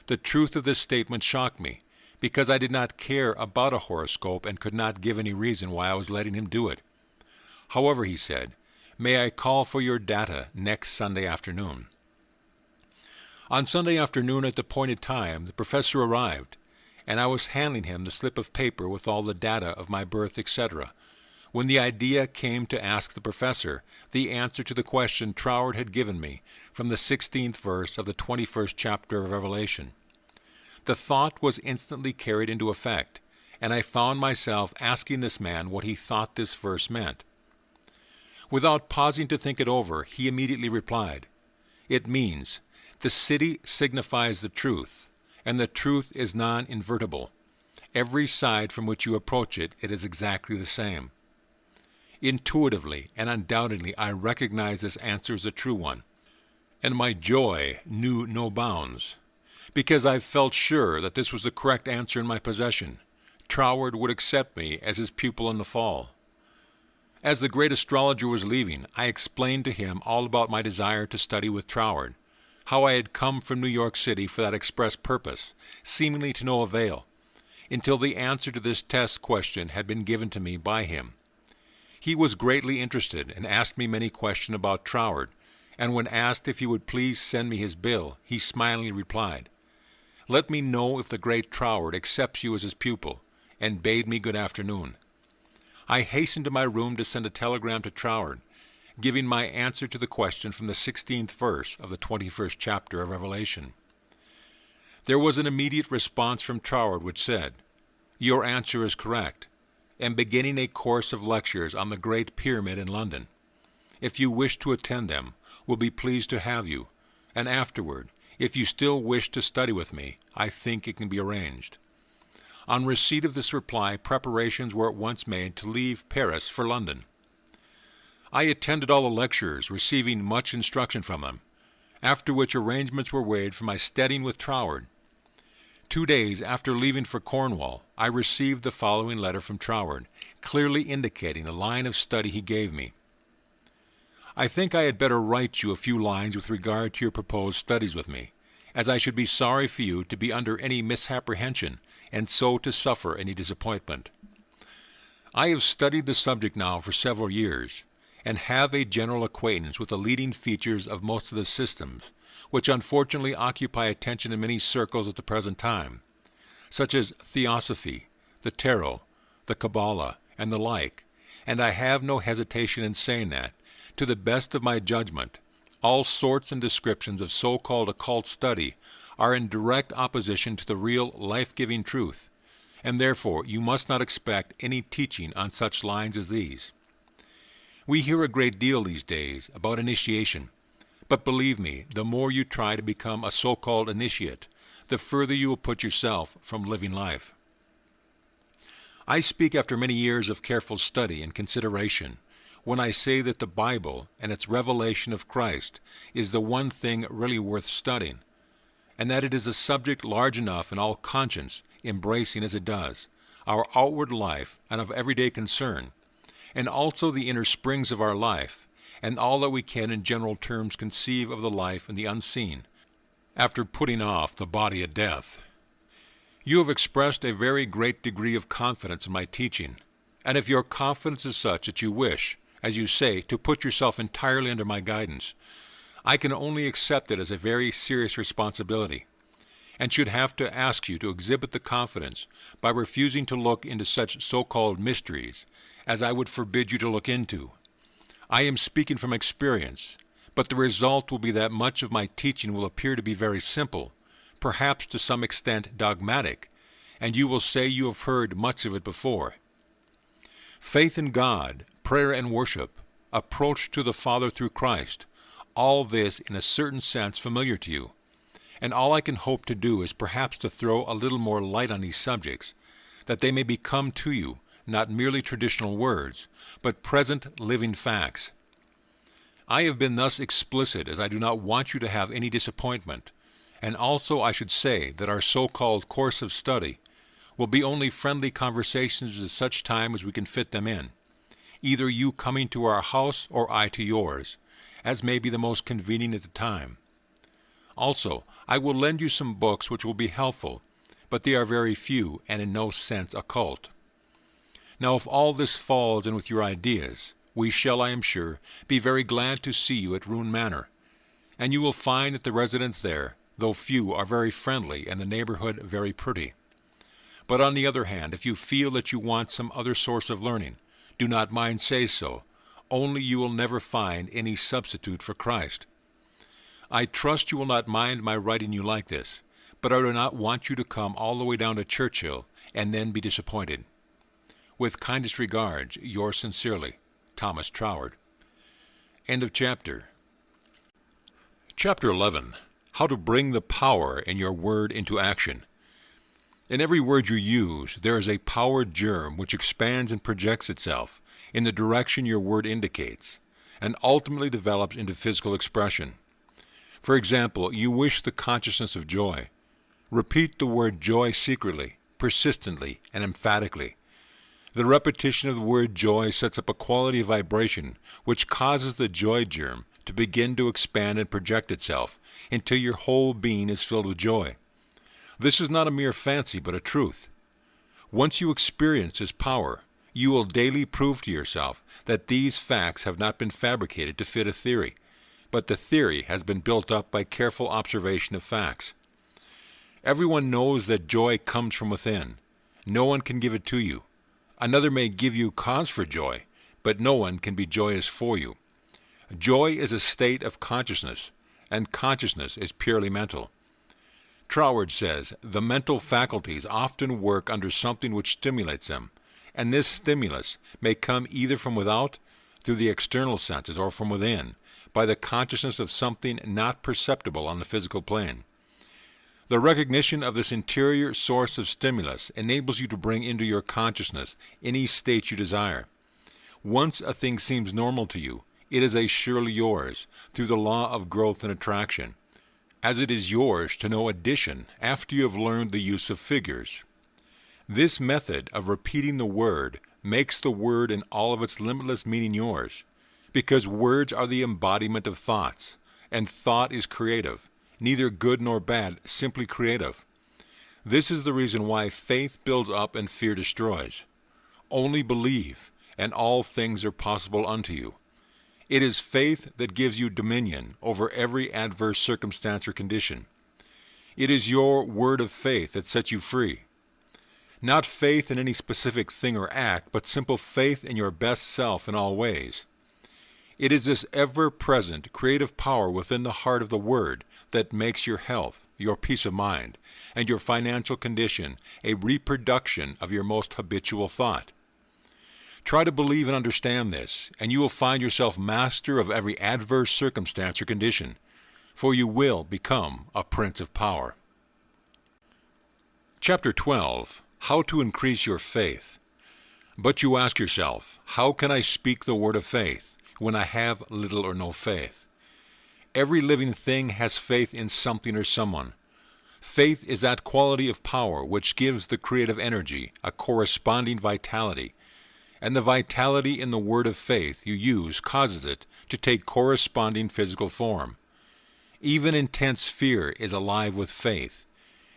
The truth of this statement shocked me, because I did not care about a horoscope and could not give any reason why I was letting him do it. However, he said, "May I call for your data next Sunday afternoon?" On Sunday afternoon at the appointed time, the professor arrived, and I was handing him the slip of paper with all the data of my birth, etc., when the idea came to ask the professor the answer to the question Troward had given me from the 16th verse of the 21st chapter of Revelation. The thought was instantly carried into effect, and I found myself asking this man what he thought this verse meant. Without pausing to think it over, he immediately replied, "It means, the city signifies the truth, and the truth is non-invertible. Every side from which you approach it, it is exactly the same." Intuitively and undoubtedly I recognized this answer as a true one, and my joy knew no bounds, because I felt sure that this was the correct answer in my possession. Troward would accept me as his pupil in the fall. As the great astrologer was leaving, I explained to him all about my desire to study with Troward, how I had come from New York City for that express purpose, seemingly to no avail, until the answer to this test question had been given to me by him. He was greatly interested and asked me many questions about Troward, and when asked if he would please send me his bill, he smilingly replied, "Let me know if the great Troward accepts you as his pupil," and bade me good afternoon. I hastened to my room to send a telegram to Troward, giving my answer to the question from the 16th verse of the 21st chapter of Revelation. There was an immediate response from Troward which said, "Your answer is correct," and beginning a course of lectures on the Great Pyramid in London. If you wish to attend them, will be pleased to have you, and afterward, if you still wish to study with me, I think it can be arranged. On receipt of this reply, preparations were at once made to leave Paris for London. I attended all the lectures, receiving much instruction from them, after which arrangements were made for my studying with Troward. 2 days after leaving for Cornwall, I received the following letter from Troward, clearly indicating the line of study he gave me. "I think I had better write you a few lines with regard to your proposed studies with me, as I should be sorry for you to be under any misapprehension and so to suffer any disappointment. I have studied the subject now for several years, and have a general acquaintance with the leading features of most of the systems, which unfortunately occupy attention in many circles at the present time, such as Theosophy, the Tarot, the Kabbalah, and the like, and I have no hesitation in saying that, to the best of my judgment, all sorts and descriptions of so-called occult study are in direct opposition to the real life-giving truth, and therefore you must not expect any teaching on such lines as these. We hear a great deal these days about initiation, but believe me, the more you try to become a so-called initiate, the further you will put yourself from living life. I speak after many years of careful study and consideration when I say that the Bible and its revelation of Christ is the one thing really worth studying, and that it is a subject large enough in all conscience, embracing as it does our outward life and of everyday concern, and also the inner springs of our life, and all that we can in general terms conceive of the life in the unseen, after putting off the body at death. You have expressed a very great degree of confidence in my teaching, and if your confidence is such that you wish, as you say, to put yourself entirely under my guidance, I can only accept it as a very serious responsibility, and should have to ask you to exhibit the confidence by refusing to look into such so-called mysteries as I would forbid you to look into. I am speaking from experience, but the result will be that much of my teaching will appear to be very simple, perhaps to some extent dogmatic, and you will say you have heard much of it before. Faith in God, prayer and worship, approach to the Father through Christ, all this in a certain sense familiar to you, and all I can hope to do is perhaps to throw a little more light on these subjects, that they may become to you not merely traditional words, but present living facts. I have been thus explicit as I do not want you to have any disappointment, and also I should say that our so-called course of study will be only friendly conversations at such time as we can fit them in, either you coming to our house or I to yours, as may be the most convenient at the time. Also, I will lend you some books which will be helpful, but they are very few and in no sense occult. Now if all this falls in with your ideas, we shall, I am sure, be very glad to see you at Roon Manor, and you will find that the residents there, though few, are very friendly and the neighborhood very pretty. But on the other hand, if you feel that you want some other source of learning, do not mind say so, only you will never find any substitute for Christ. I trust you will not mind my writing you like this, but I do not want you to come all the way down to Churchill and then be disappointed. With kindest regards, yours sincerely, Thomas Troward. End of chapter. Chapter 11. How to bring the power in your word into action. In every word you use, there is a power germ which expands and projects itself in the direction your word indicates, and ultimately develops into physical expression. For example, you wish the consciousness of joy. Repeat the word joy secretly, persistently, and emphatically. The repetition of the word joy sets up a quality of vibration which causes the joy germ to begin to expand and project itself until your whole being is filled with joy. This is not a mere fancy, but a truth. Once you experience this power, you will daily prove to yourself that these facts have not been fabricated to fit a theory, but the theory has been built up by careful observation of facts. Everyone knows that joy comes from within. No one can give it to you. Another may give you cause for joy, but no one can be joyous for you. Joy is a state of consciousness, and consciousness is purely mental. Troward says, the mental faculties often work under something which stimulates them, and this stimulus may come either from without, through the external senses, or from within, by the consciousness of something not perceptible on the physical plane. The recognition of this interior source of stimulus enables you to bring into your consciousness any state you desire. Once a thing seems normal to you, it is as surely yours, through the law of growth and attraction, as it is yours to know addition after you have learned the use of figures. This method of repeating the word makes the word in all of its limitless meaning yours, because words are the embodiment of thoughts, and thought is creative, neither good nor bad, simply creative. This is the reason why faith builds up and fear destroys. Only believe, and all things are possible unto you. It is faith that gives you dominion over every adverse circumstance or condition. It is your word of faith that sets you free. Not faith in any specific thing or act, but simple faith in your best self in all ways. It is this ever-present creative power within the heart of the Word that makes your health, your peace of mind, and your financial condition a reproduction of your most habitual thought. Try to believe and understand this, and you will find yourself master of every adverse circumstance or condition, for you will become a prince of power. Chapter 12. How to increase your faith. But you ask yourself, how can I speak the word of faith when I have little or no faith? Every living thing has faith in something or someone. Faith is that quality of power which gives the creative energy a corresponding vitality, and the vitality in the word of faith you use causes it to take corresponding physical form. Even intense fear is alive with faith.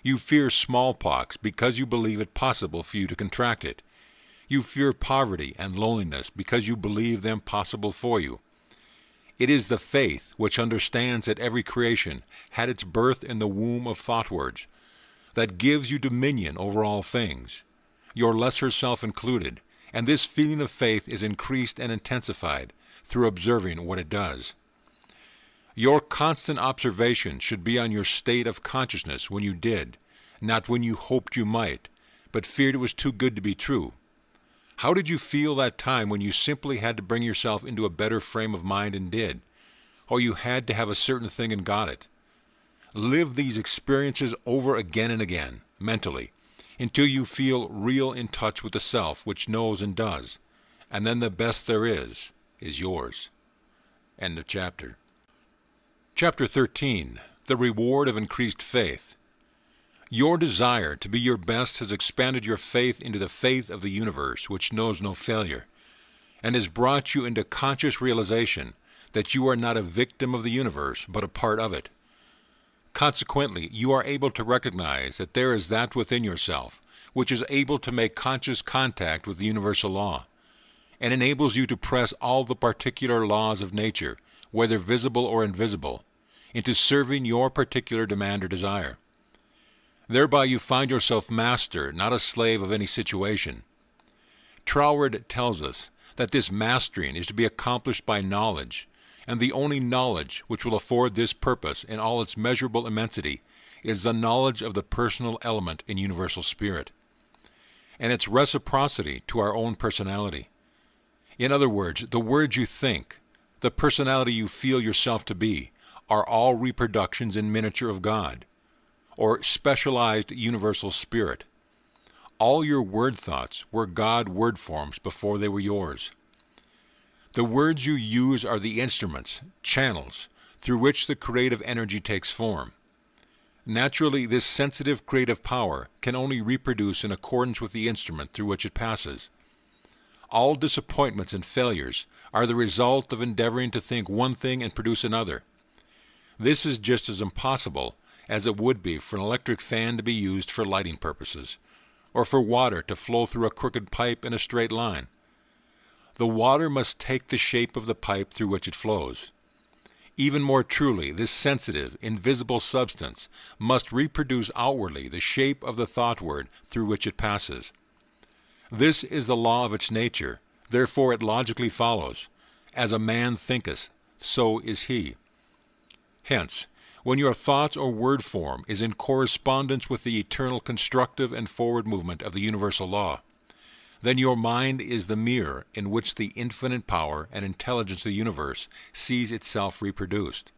You fear smallpox because you believe it possible for you to contract it. You fear poverty and loneliness because you believe them possible for you. It is the faith which understands that every creation had its birth in the womb of thought words that gives you dominion over all things, your lesser self included, and this feeling of faith is increased and intensified through observing what it does. Your constant observation should be on your state of consciousness when you did, not when you hoped you might, but feared it was too good to be true. How did you feel that time when you simply had to bring yourself into a better frame of mind and did, or you had to have a certain thing and got it? Live these experiences over again and again, mentally, until you feel real in touch with the self which knows and does, and then the best there is yours. End of chapter. Chapter 13. The Reward of Increased Faith. Your desire to be your best has expanded your faith into the faith of the universe, which knows no failure. and has brought you into conscious realization that you are not a victim of the universe, but a part of it. Consequently, you are able to recognize that there is that within yourself which is able to make conscious contact with the universal law, and enables you to press all the particular laws of nature, whether visible or invisible, into serving your particular demand or desire. Thereby you find yourself master, not a slave of any situation. Troward tells us that this mastering is to be accomplished by knowledge, and the only knowledge which will afford this purpose in all its measurable immensity is the knowledge of the personal element in universal spirit, and its reciprocity to our own personality. In other words, the words you think, the personality you feel yourself to be, are all reproductions in miniature of God, or specialized universal spirit. All your word thoughts were God word forms before they were yours. The words you use are the instruments, channels, through which the creative energy takes form. Naturally, this sensitive creative power can only reproduce in accordance with the instrument through which it passes. All disappointments and failures are the result of endeavoring to think one thing and produce another. This is just as impossible as it would be for an electric fan to be used for lighting purposes, or for water to flow through a crooked pipe in a straight line. The water must take the shape of the pipe through which it flows. Even more truly, this sensitive, invisible substance must reproduce outwardly the shape of the thought word through which it passes. This is the law of its nature, therefore it logically follows, as a man thinketh, so is he. Hence, when your thoughts or word form is in correspondence with the eternal constructive and forward movement of the universal law, then your mind is the mirror in which the infinite power and intelligence of the universe sees itself reproduced,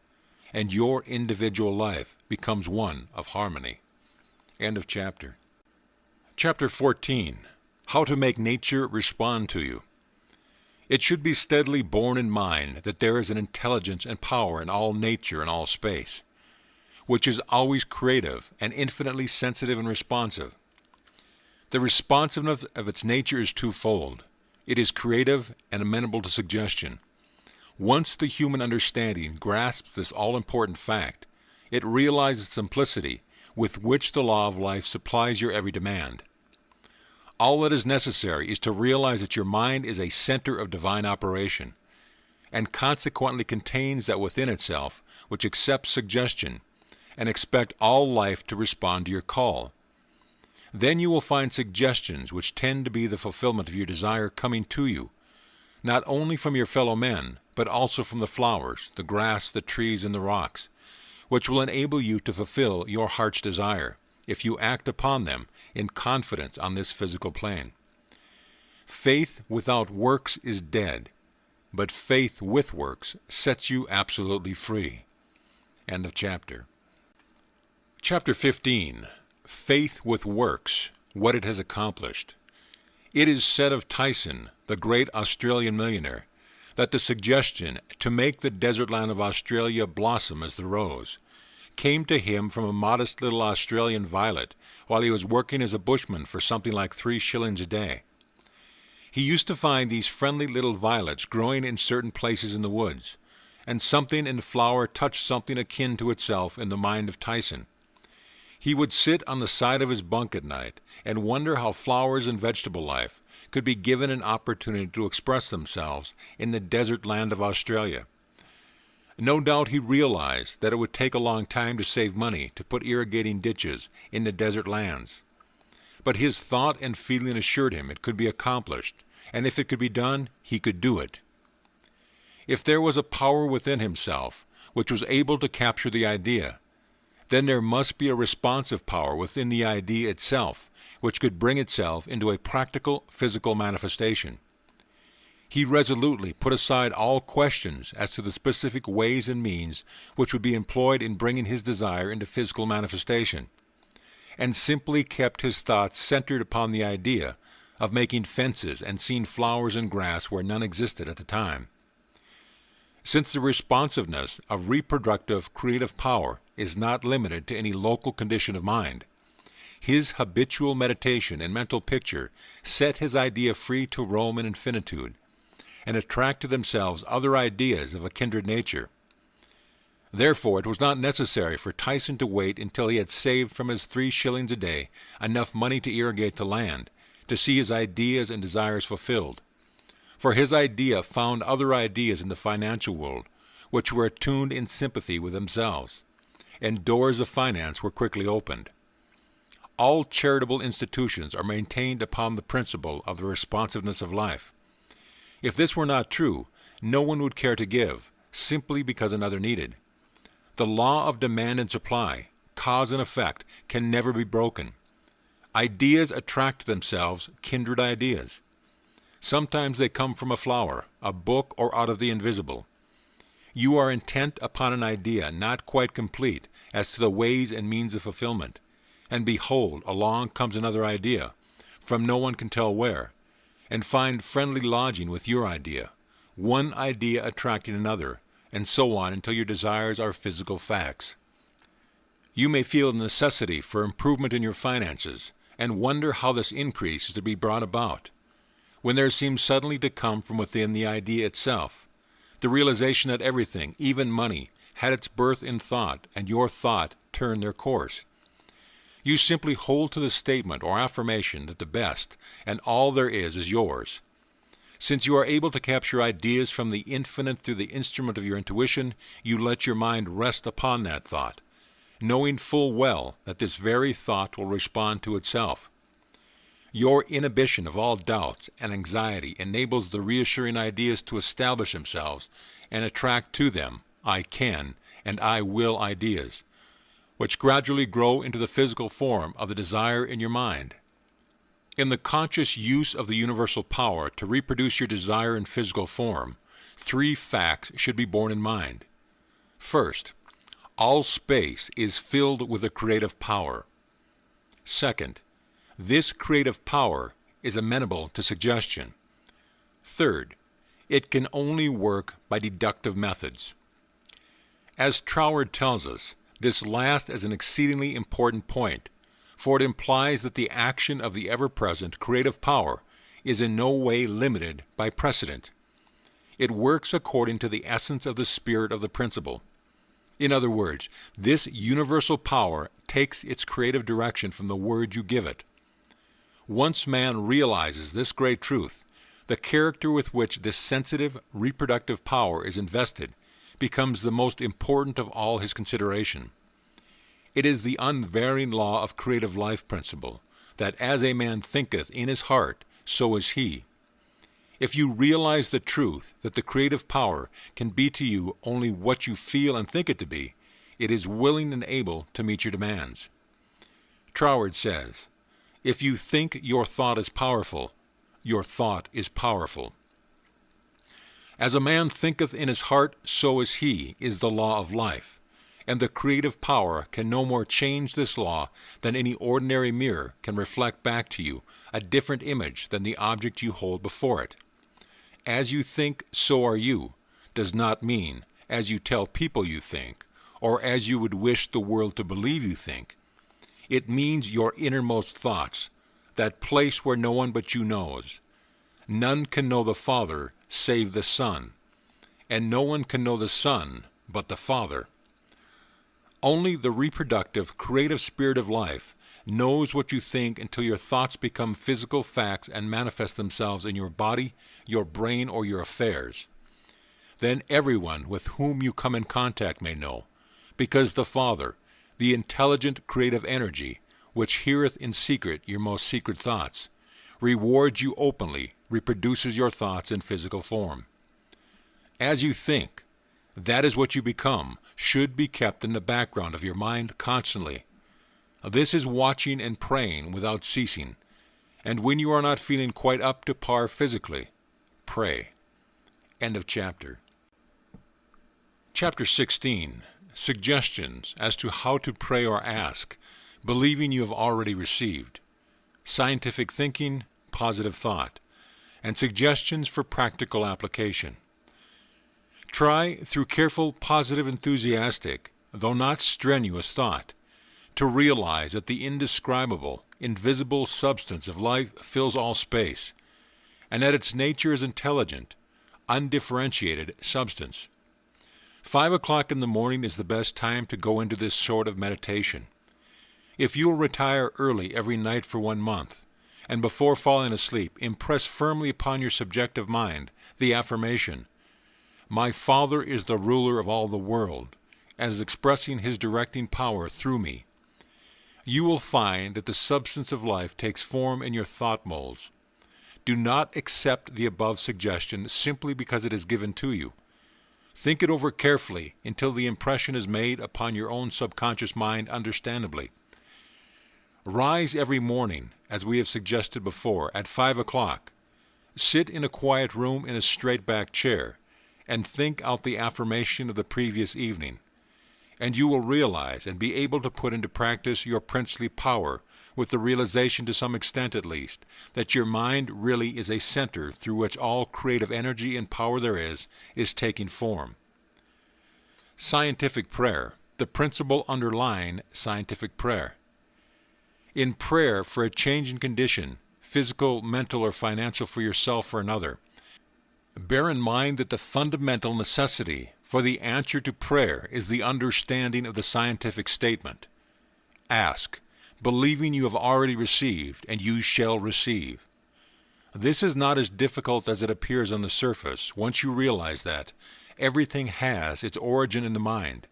and your individual life becomes one of harmony. End of chapter. Chapter 14. How to make nature respond to you. It should be steadily borne in mind that there is an intelligence and power in all nature and all space, which is always creative and infinitely sensitive and responsive. The responsiveness of its nature is twofold. It is creative and amenable to suggestion. Once the human understanding grasps this all-important fact, it realizes the simplicity with which the law of life supplies your every demand. All that is necessary is to realize that your mind is a center of divine operation, and consequently contains that within itself which accepts suggestion, and expect all life to respond to your call. Then you will find suggestions which tend to be the fulfillment of your desire coming to you, not only from your fellow men, but also from the flowers, the grass, the trees, and the rocks, which will enable you to fulfill your heart's desire, if you act upon them in confidence on this physical plane. Faith without works is dead, but faith with works sets you absolutely free. End of chapter. Chapter 15. Faith with Works, What It Has Accomplished. It is said of Tyson, the great Australian millionaire, that the suggestion to make the desert land of Australia blossom as the rose came to him from a modest little Australian violet while he was working as a bushman for something like 3 shillings a day. He used to find these friendly little violets growing in certain places in the woods, and something in the flower touched something akin to itself in the mind of Tyson. He would sit on the side of his bunk at night and wonder how flowers and vegetable life could be given an opportunity to express themselves in the desert land of Australia. No doubt he realized that it would take a long time to save money to put irrigating ditches in the desert lands. But his thought and feeling assured him it could be accomplished, and if it could be done, he could do it. If there was a power within himself which was able to capture the idea, then there must be a responsive power within the idea itself, which could bring itself into a practical physical manifestation. He resolutely put aside all questions as to the specific ways and means which would be employed in bringing his desire into physical manifestation, and simply kept his thoughts centered upon the idea of making fences and seeing flowers and grass where none existed at the time. Since the responsiveness of reproductive creative power is not limited to any local condition of mind, his habitual meditation and mental picture set his idea free to roam in infinitude, and attract to themselves other ideas of a kindred nature. Therefore, it was not necessary for Tyson to wait until he had saved from his 3 shillings a day enough money to irrigate the land, to see his ideas and desires fulfilled. For his idea found other ideas in the financial world, which were attuned in sympathy with themselves, and doors of finance were quickly opened. All charitable institutions are maintained upon the principle of the responsiveness of life. If this were not true, no one would care to give, simply because another needed. The law of demand and supply, cause and effect, can never be broken. Ideas attract to themselves kindred ideas. Sometimes they come from a flower, a book, or out of the invisible. You are intent upon an idea not quite complete as to the ways and means of fulfillment, and behold, along comes another idea, from no one can tell where, and find friendly lodging with your idea, one idea attracting another, and so on until your desires are physical facts. You may feel the necessity for improvement in your finances, and wonder how this increase is to be brought about, when there seems suddenly to come from within the idea itself, the realization that everything, even money, had its birth in thought, and your thought turned their course. You simply hold to the statement or affirmation that the best, and all there is yours. Since you are able to capture ideas from the infinite through the instrument of your intuition, you let your mind rest upon that thought, knowing full well that this very thought will respond to itself. Your inhibition of all doubts and anxiety enables the reassuring ideas to establish themselves and attract to them I can and I will ideas, which gradually grow into the physical form of the desire in your mind. In the conscious use of the universal power to reproduce your desire in physical form, 3 facts should be borne in mind. First, all space is filled with a creative power. Second, this creative power is amenable to suggestion. Third, it can only work by deductive methods. As Troward tells us, this last is an exceedingly important point, for it implies that the action of the ever-present creative power is in no way limited by precedent. It works according to the essence of the spirit of the principle. In other words, this universal power takes its creative direction from the word you give it. Once man realizes this great truth, the character with which this sensitive, reproductive power is invested becomes the most important of all his consideration. It is the unvarying law of creative life principle, that as a man thinketh in his heart, so is he. If you realize the truth that the creative power can be to you only what you feel and think it to be, it is willing and able to meet your demands. Troward says, if you think your thought is powerful, your thought is powerful. As a man thinketh in his heart, so is he, is the law of life, and the creative power can no more change this law than any ordinary mirror can reflect back to you a different image than the object you hold before it. As you think, so are you, does not mean as you tell people you think, or as you would wish the world to believe you think. It means your innermost thoughts, that place where no one but you knows. None can know the Father save the Son, and no one can know the Son but the Father. Only the reproductive, creative spirit of life knows what you think until your thoughts become physical facts and manifest themselves in your body, your brain, or your affairs. Then everyone with whom you come in contact may know, because the Father, the intelligent creative energy, which heareth in secret your most secret thoughts, rewards you openly, reproduces your thoughts in physical form. As you think, that is what you become, should be kept in the background of your mind constantly. This is watching and praying without ceasing, and when you are not feeling quite up to par physically, pray. End of chapter. Chapter 16. Suggestions as to how to pray or ask, believing you have already received. Scientific thinking, positive thought, and suggestions for practical application. Try, through careful, positive, enthusiastic, though not strenuous thought, to realize that the indescribable, invisible substance of life fills all space, and that its nature is intelligent, undifferentiated substance. 5 o'clock in the morning is the best time to go into this sort of meditation. If you will retire early every night for 1 month, and before falling asleep, impress firmly upon your subjective mind the affirmation, "My Father is the ruler of all the world, and is expressing His directing power through me," you will find that the substance of life takes form in your thought molds. Do not accept the above suggestion simply because it is given to you. Think it over carefully until the impression is made upon your own subconscious mind understandably. Rise every morning, as we have suggested before, at 5 o'clock. Sit in a quiet room in a straight-back chair, and think out the affirmation of the previous evening, and you will realize and be able to put into practice your princely power with the realization, to some extent at least, that your mind really is a center through which all creative energy and power there is taking form. Scientific prayer, the principle underlying scientific prayer. In prayer for a change in condition, physical, mental, or financial for yourself or another, bear in mind that the fundamental necessity for the answer to prayer is the understanding of the scientific statement. Ask, believing you have already received, and you shall receive. This is not as difficult as it appears on the surface once you realize that everything has its origin in the mind,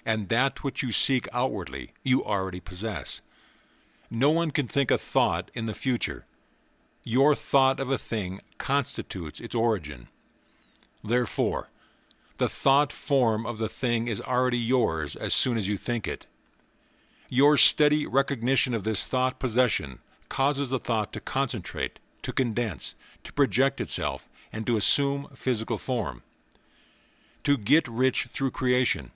and that which you seek outwardly you already possess. No one can think a thought in the future. Your thought of a thing constitutes its origin. Therefore, the thought form of the thing is already yours as soon as you think it. Your steady recognition of this thought possession causes the thought to concentrate, to condense, to project itself, and to assume physical form. To get rich through creation.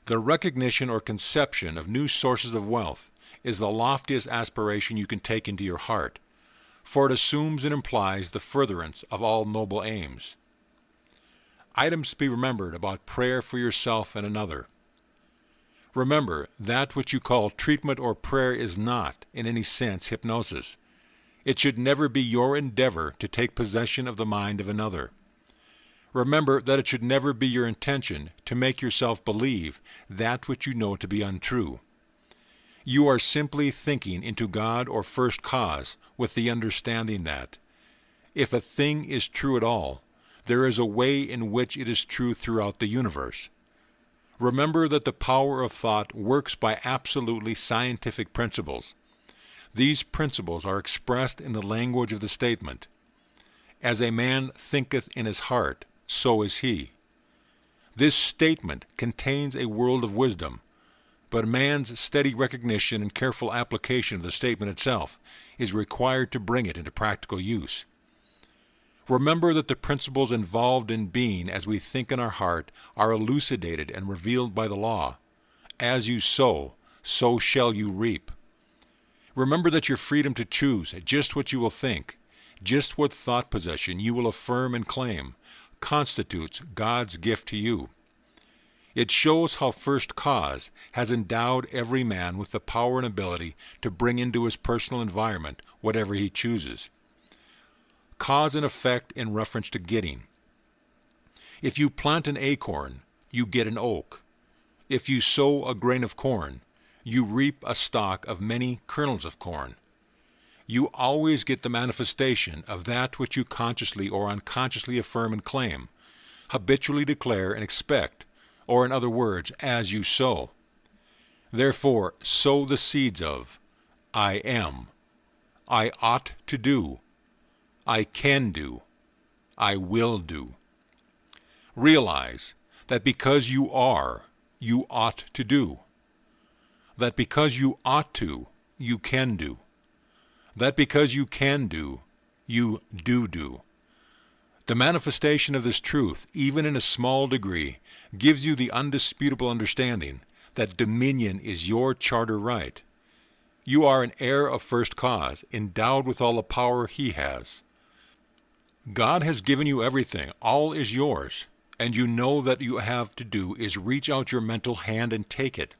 The recognition or conception of new sources of wealth is the loftiest aspiration you can take into your heart, for it assumes and implies the furtherance of all noble aims. Items to be remembered about prayer for yourself and another. Remember, that which you call treatment or prayer is not, in any sense, hypnosis. It should never be your endeavor to take possession of the mind of another. Remember that it should never be your intention to make yourself believe that which you know to be untrue. You are simply thinking into God or first cause with the understanding that, if a thing is true at all, there is a way in which it is true throughout the universe. Remember that the power of thought works by absolutely scientific principles. These principles are expressed in the language of the statement, "As a man thinketh in his heart, so is he." This statement contains a world of wisdom, but man's steady recognition and careful application of the statement itself is required to bring it into practical use. Remember that the principles involved in being as we think in our heart are elucidated and revealed by the law. As you sow, so shall you reap. Remember that your freedom to choose just what you will think, just what thought possession you will affirm and claim, constitutes God's gift to you. It shows how First Cause has endowed every man with the power and ability to bring into his personal environment whatever he chooses. Cause and effect in reference to getting. If you plant an acorn, you get an oak. If you sow a grain of corn, you reap a stalk of many kernels of corn. You always get the manifestation of that which you consciously or unconsciously affirm and claim, habitually declare and expect, or in other words, as you sow. Therefore, sow the seeds of I am, I ought to do, I can do, I will do. Realize that because you are, you ought to do. That because you ought to, you can do. That because you can do, you do. The manifestation of this truth, even in a small degree, gives you the undisputable understanding that dominion is your charter right. You are an heir of First Cause, endowed with all the power He has. God has given you everything. All is yours. And you know that you have to do is reach out your mental hand and take it.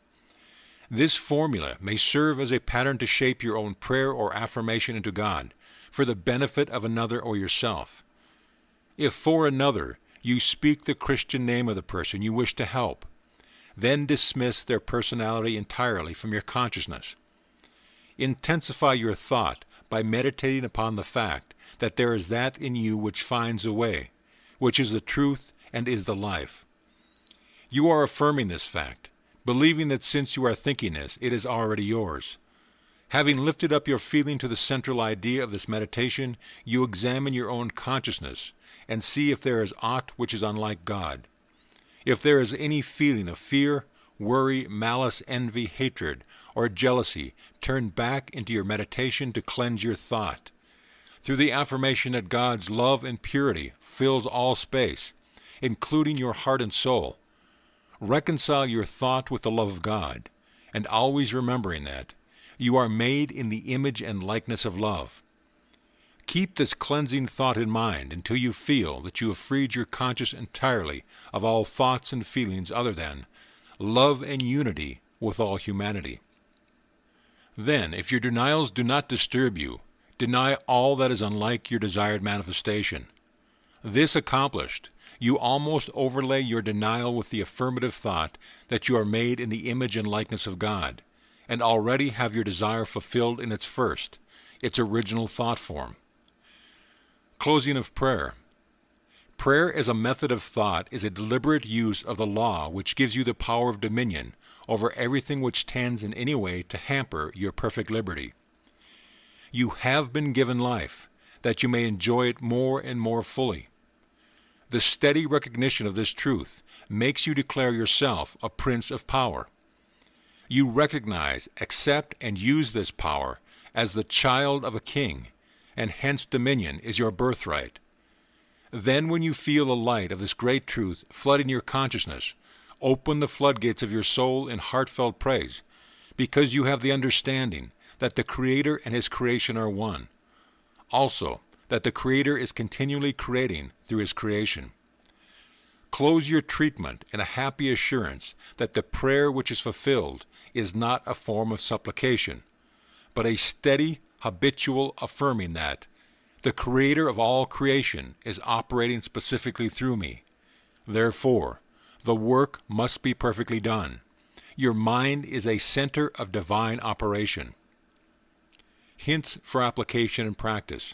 This formula may serve as a pattern to shape your own prayer or affirmation into God for the benefit of another or yourself. If for another you speak the Christian name of the person you wish to help, then dismiss their personality entirely from your consciousness. Intensify your thought by meditating upon the fact that there is that in you which finds a way, which is the truth and is the life. You are affirming this fact, believing that since you are thinking this, it is already yours. Having lifted up your feeling to the central idea of this meditation, you examine your own consciousness and see if there is aught which is unlike God. If there is any feeling of fear, worry, malice, envy, hatred, or jealousy, turn back into your meditation to cleanse your thought. Through the affirmation that God's love and purity fills all space, including your heart and soul, reconcile your thought with the love of God, and always remembering that you are made in the image and likeness of love. Keep this cleansing thought in mind until you feel that you have freed your conscience entirely of all thoughts and feelings other than love and unity with all humanity. Then, if your denials do not disturb you, deny all that is unlike your desired manifestation. This accomplished, you almost overlay your denial with the affirmative thought that you are made in the image and likeness of God, and already have your desire fulfilled in its first, its original thought form. Closing of prayer. Prayer as a method of thought is a deliberate use of the law which gives you the power of dominion over everything which tends in any way to hamper your perfect liberty. You have been given life, that you may enjoy it more and more fully. The steady recognition of this truth makes you declare yourself a prince of power. You recognize, accept, and use this power as the child of a king, and hence dominion is your birthright. Then when you feel the light of this great truth flooding your consciousness, open the floodgates of your soul in heartfelt praise, because you have the understanding that the Creator and His creation are one. Also, that the Creator is continually creating through His creation. Close your treatment in a happy assurance that the prayer which is fulfilled is not a form of supplication, but a steady, habitual affirming that the Creator of all creation is operating specifically through me. Therefore, the work must be perfectly done. Your mind is a center of divine operation. Hints for application and practice.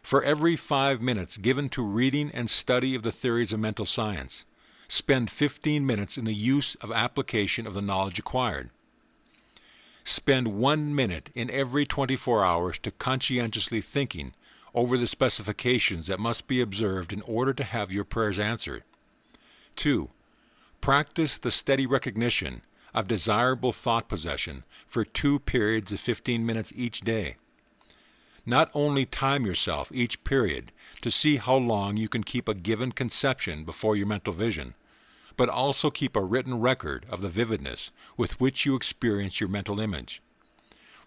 For every 5 minutes given to reading and study of the theories of mental science, spend 15 minutes in the use of application of the knowledge acquired. Spend 1 minute in every 24 hours to conscientiously thinking over the specifications that must be observed in order to have your prayers answered. 2. Practice the steady recognition of desirable thought possession for 2 periods of 15 minutes each day. Not only time yourself each period to see how long you can keep a given conception before your mental vision, but also keep a written record of the vividness with which you experience your mental image.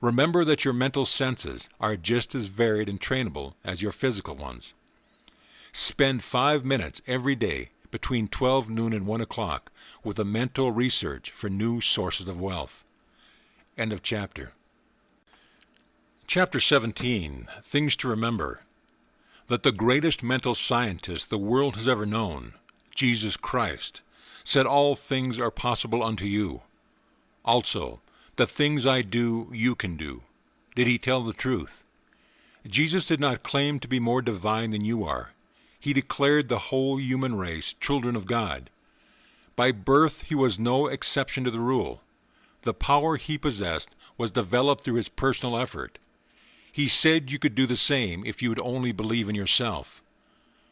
Remember that your mental senses are just as varied and trainable as your physical ones. Spend 5 minutes every day between 12 noon and 1 o'clock with a mental research for new sources of wealth. End of chapter. Chapter 17, Things to Remember. That the greatest mental scientist the world has ever known, Jesus Christ, said all things are possible unto you. Also, the things I do, you can do. Did he tell the truth? Jesus did not claim to be more divine than you are. He declared the whole human race children of God. By birth he was no exception to the rule. The power he possessed was developed through his personal effort. He said you could do the same if you would only believe in yourself.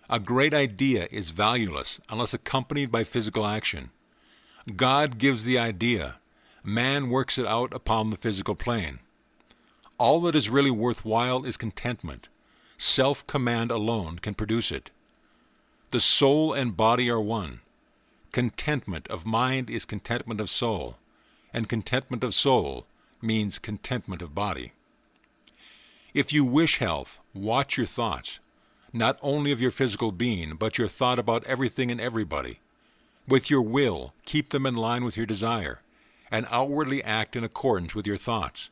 A great idea is valueless unless accompanied by physical action. God gives the idea. Man works it out upon the physical plane. All that is really worthwhile is contentment. Self-command alone can produce it. The soul and body are one. Contentment of mind is contentment of soul, and contentment of soul means contentment of body. If you wish health, watch your thoughts, not only of your physical being, but your thought about everything and everybody. With your will, keep them in line with your desire, and outwardly act in accordance with your thoughts.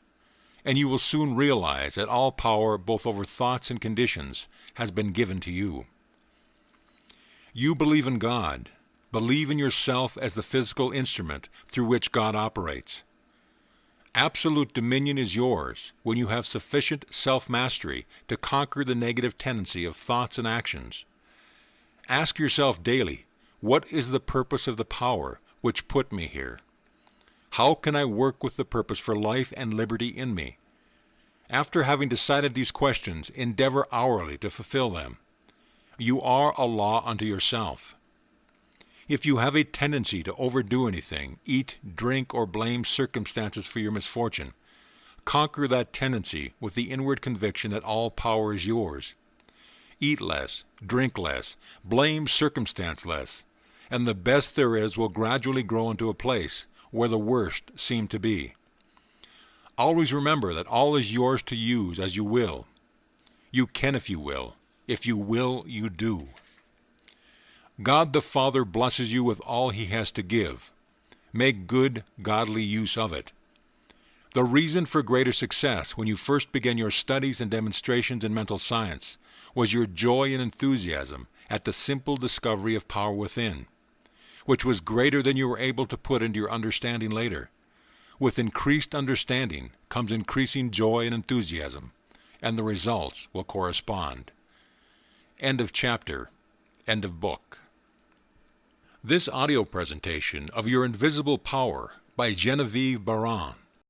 And you will soon realize that all power, both over thoughts and conditions, has been given to you. You believe in God. Believe in yourself as the physical instrument through which God operates. Absolute dominion is yours when you have sufficient self-mastery to conquer the negative tendency of thoughts and actions. Ask yourself daily, what is the purpose of the power which put me here? How can I work with the purpose for life and liberty in me? After having decided these questions, endeavor hourly to fulfill them. You are a law unto yourself. If you have a tendency to overdo anything, eat, drink, or blame circumstances for your misfortune, conquer that tendency with the inward conviction that all power is yours. Eat less, drink less, blame circumstance less, and the best there is will gradually grow into a place where the worst seem to be. Always remember that all is yours to use as you will. You can if you will. If you will, you do. God the Father blesses you with all He has to give. Make good, godly use of it. The reason for greater success when you first began your studies and demonstrations in mental science was your joy and enthusiasm at the simple discovery of power within, which was greater than you were able to put into your understanding later. With increased understanding comes increasing joy and enthusiasm, and the results will correspond. End of chapter. End of book. This audio presentation of Your Invisible Power by Genevieve Behrend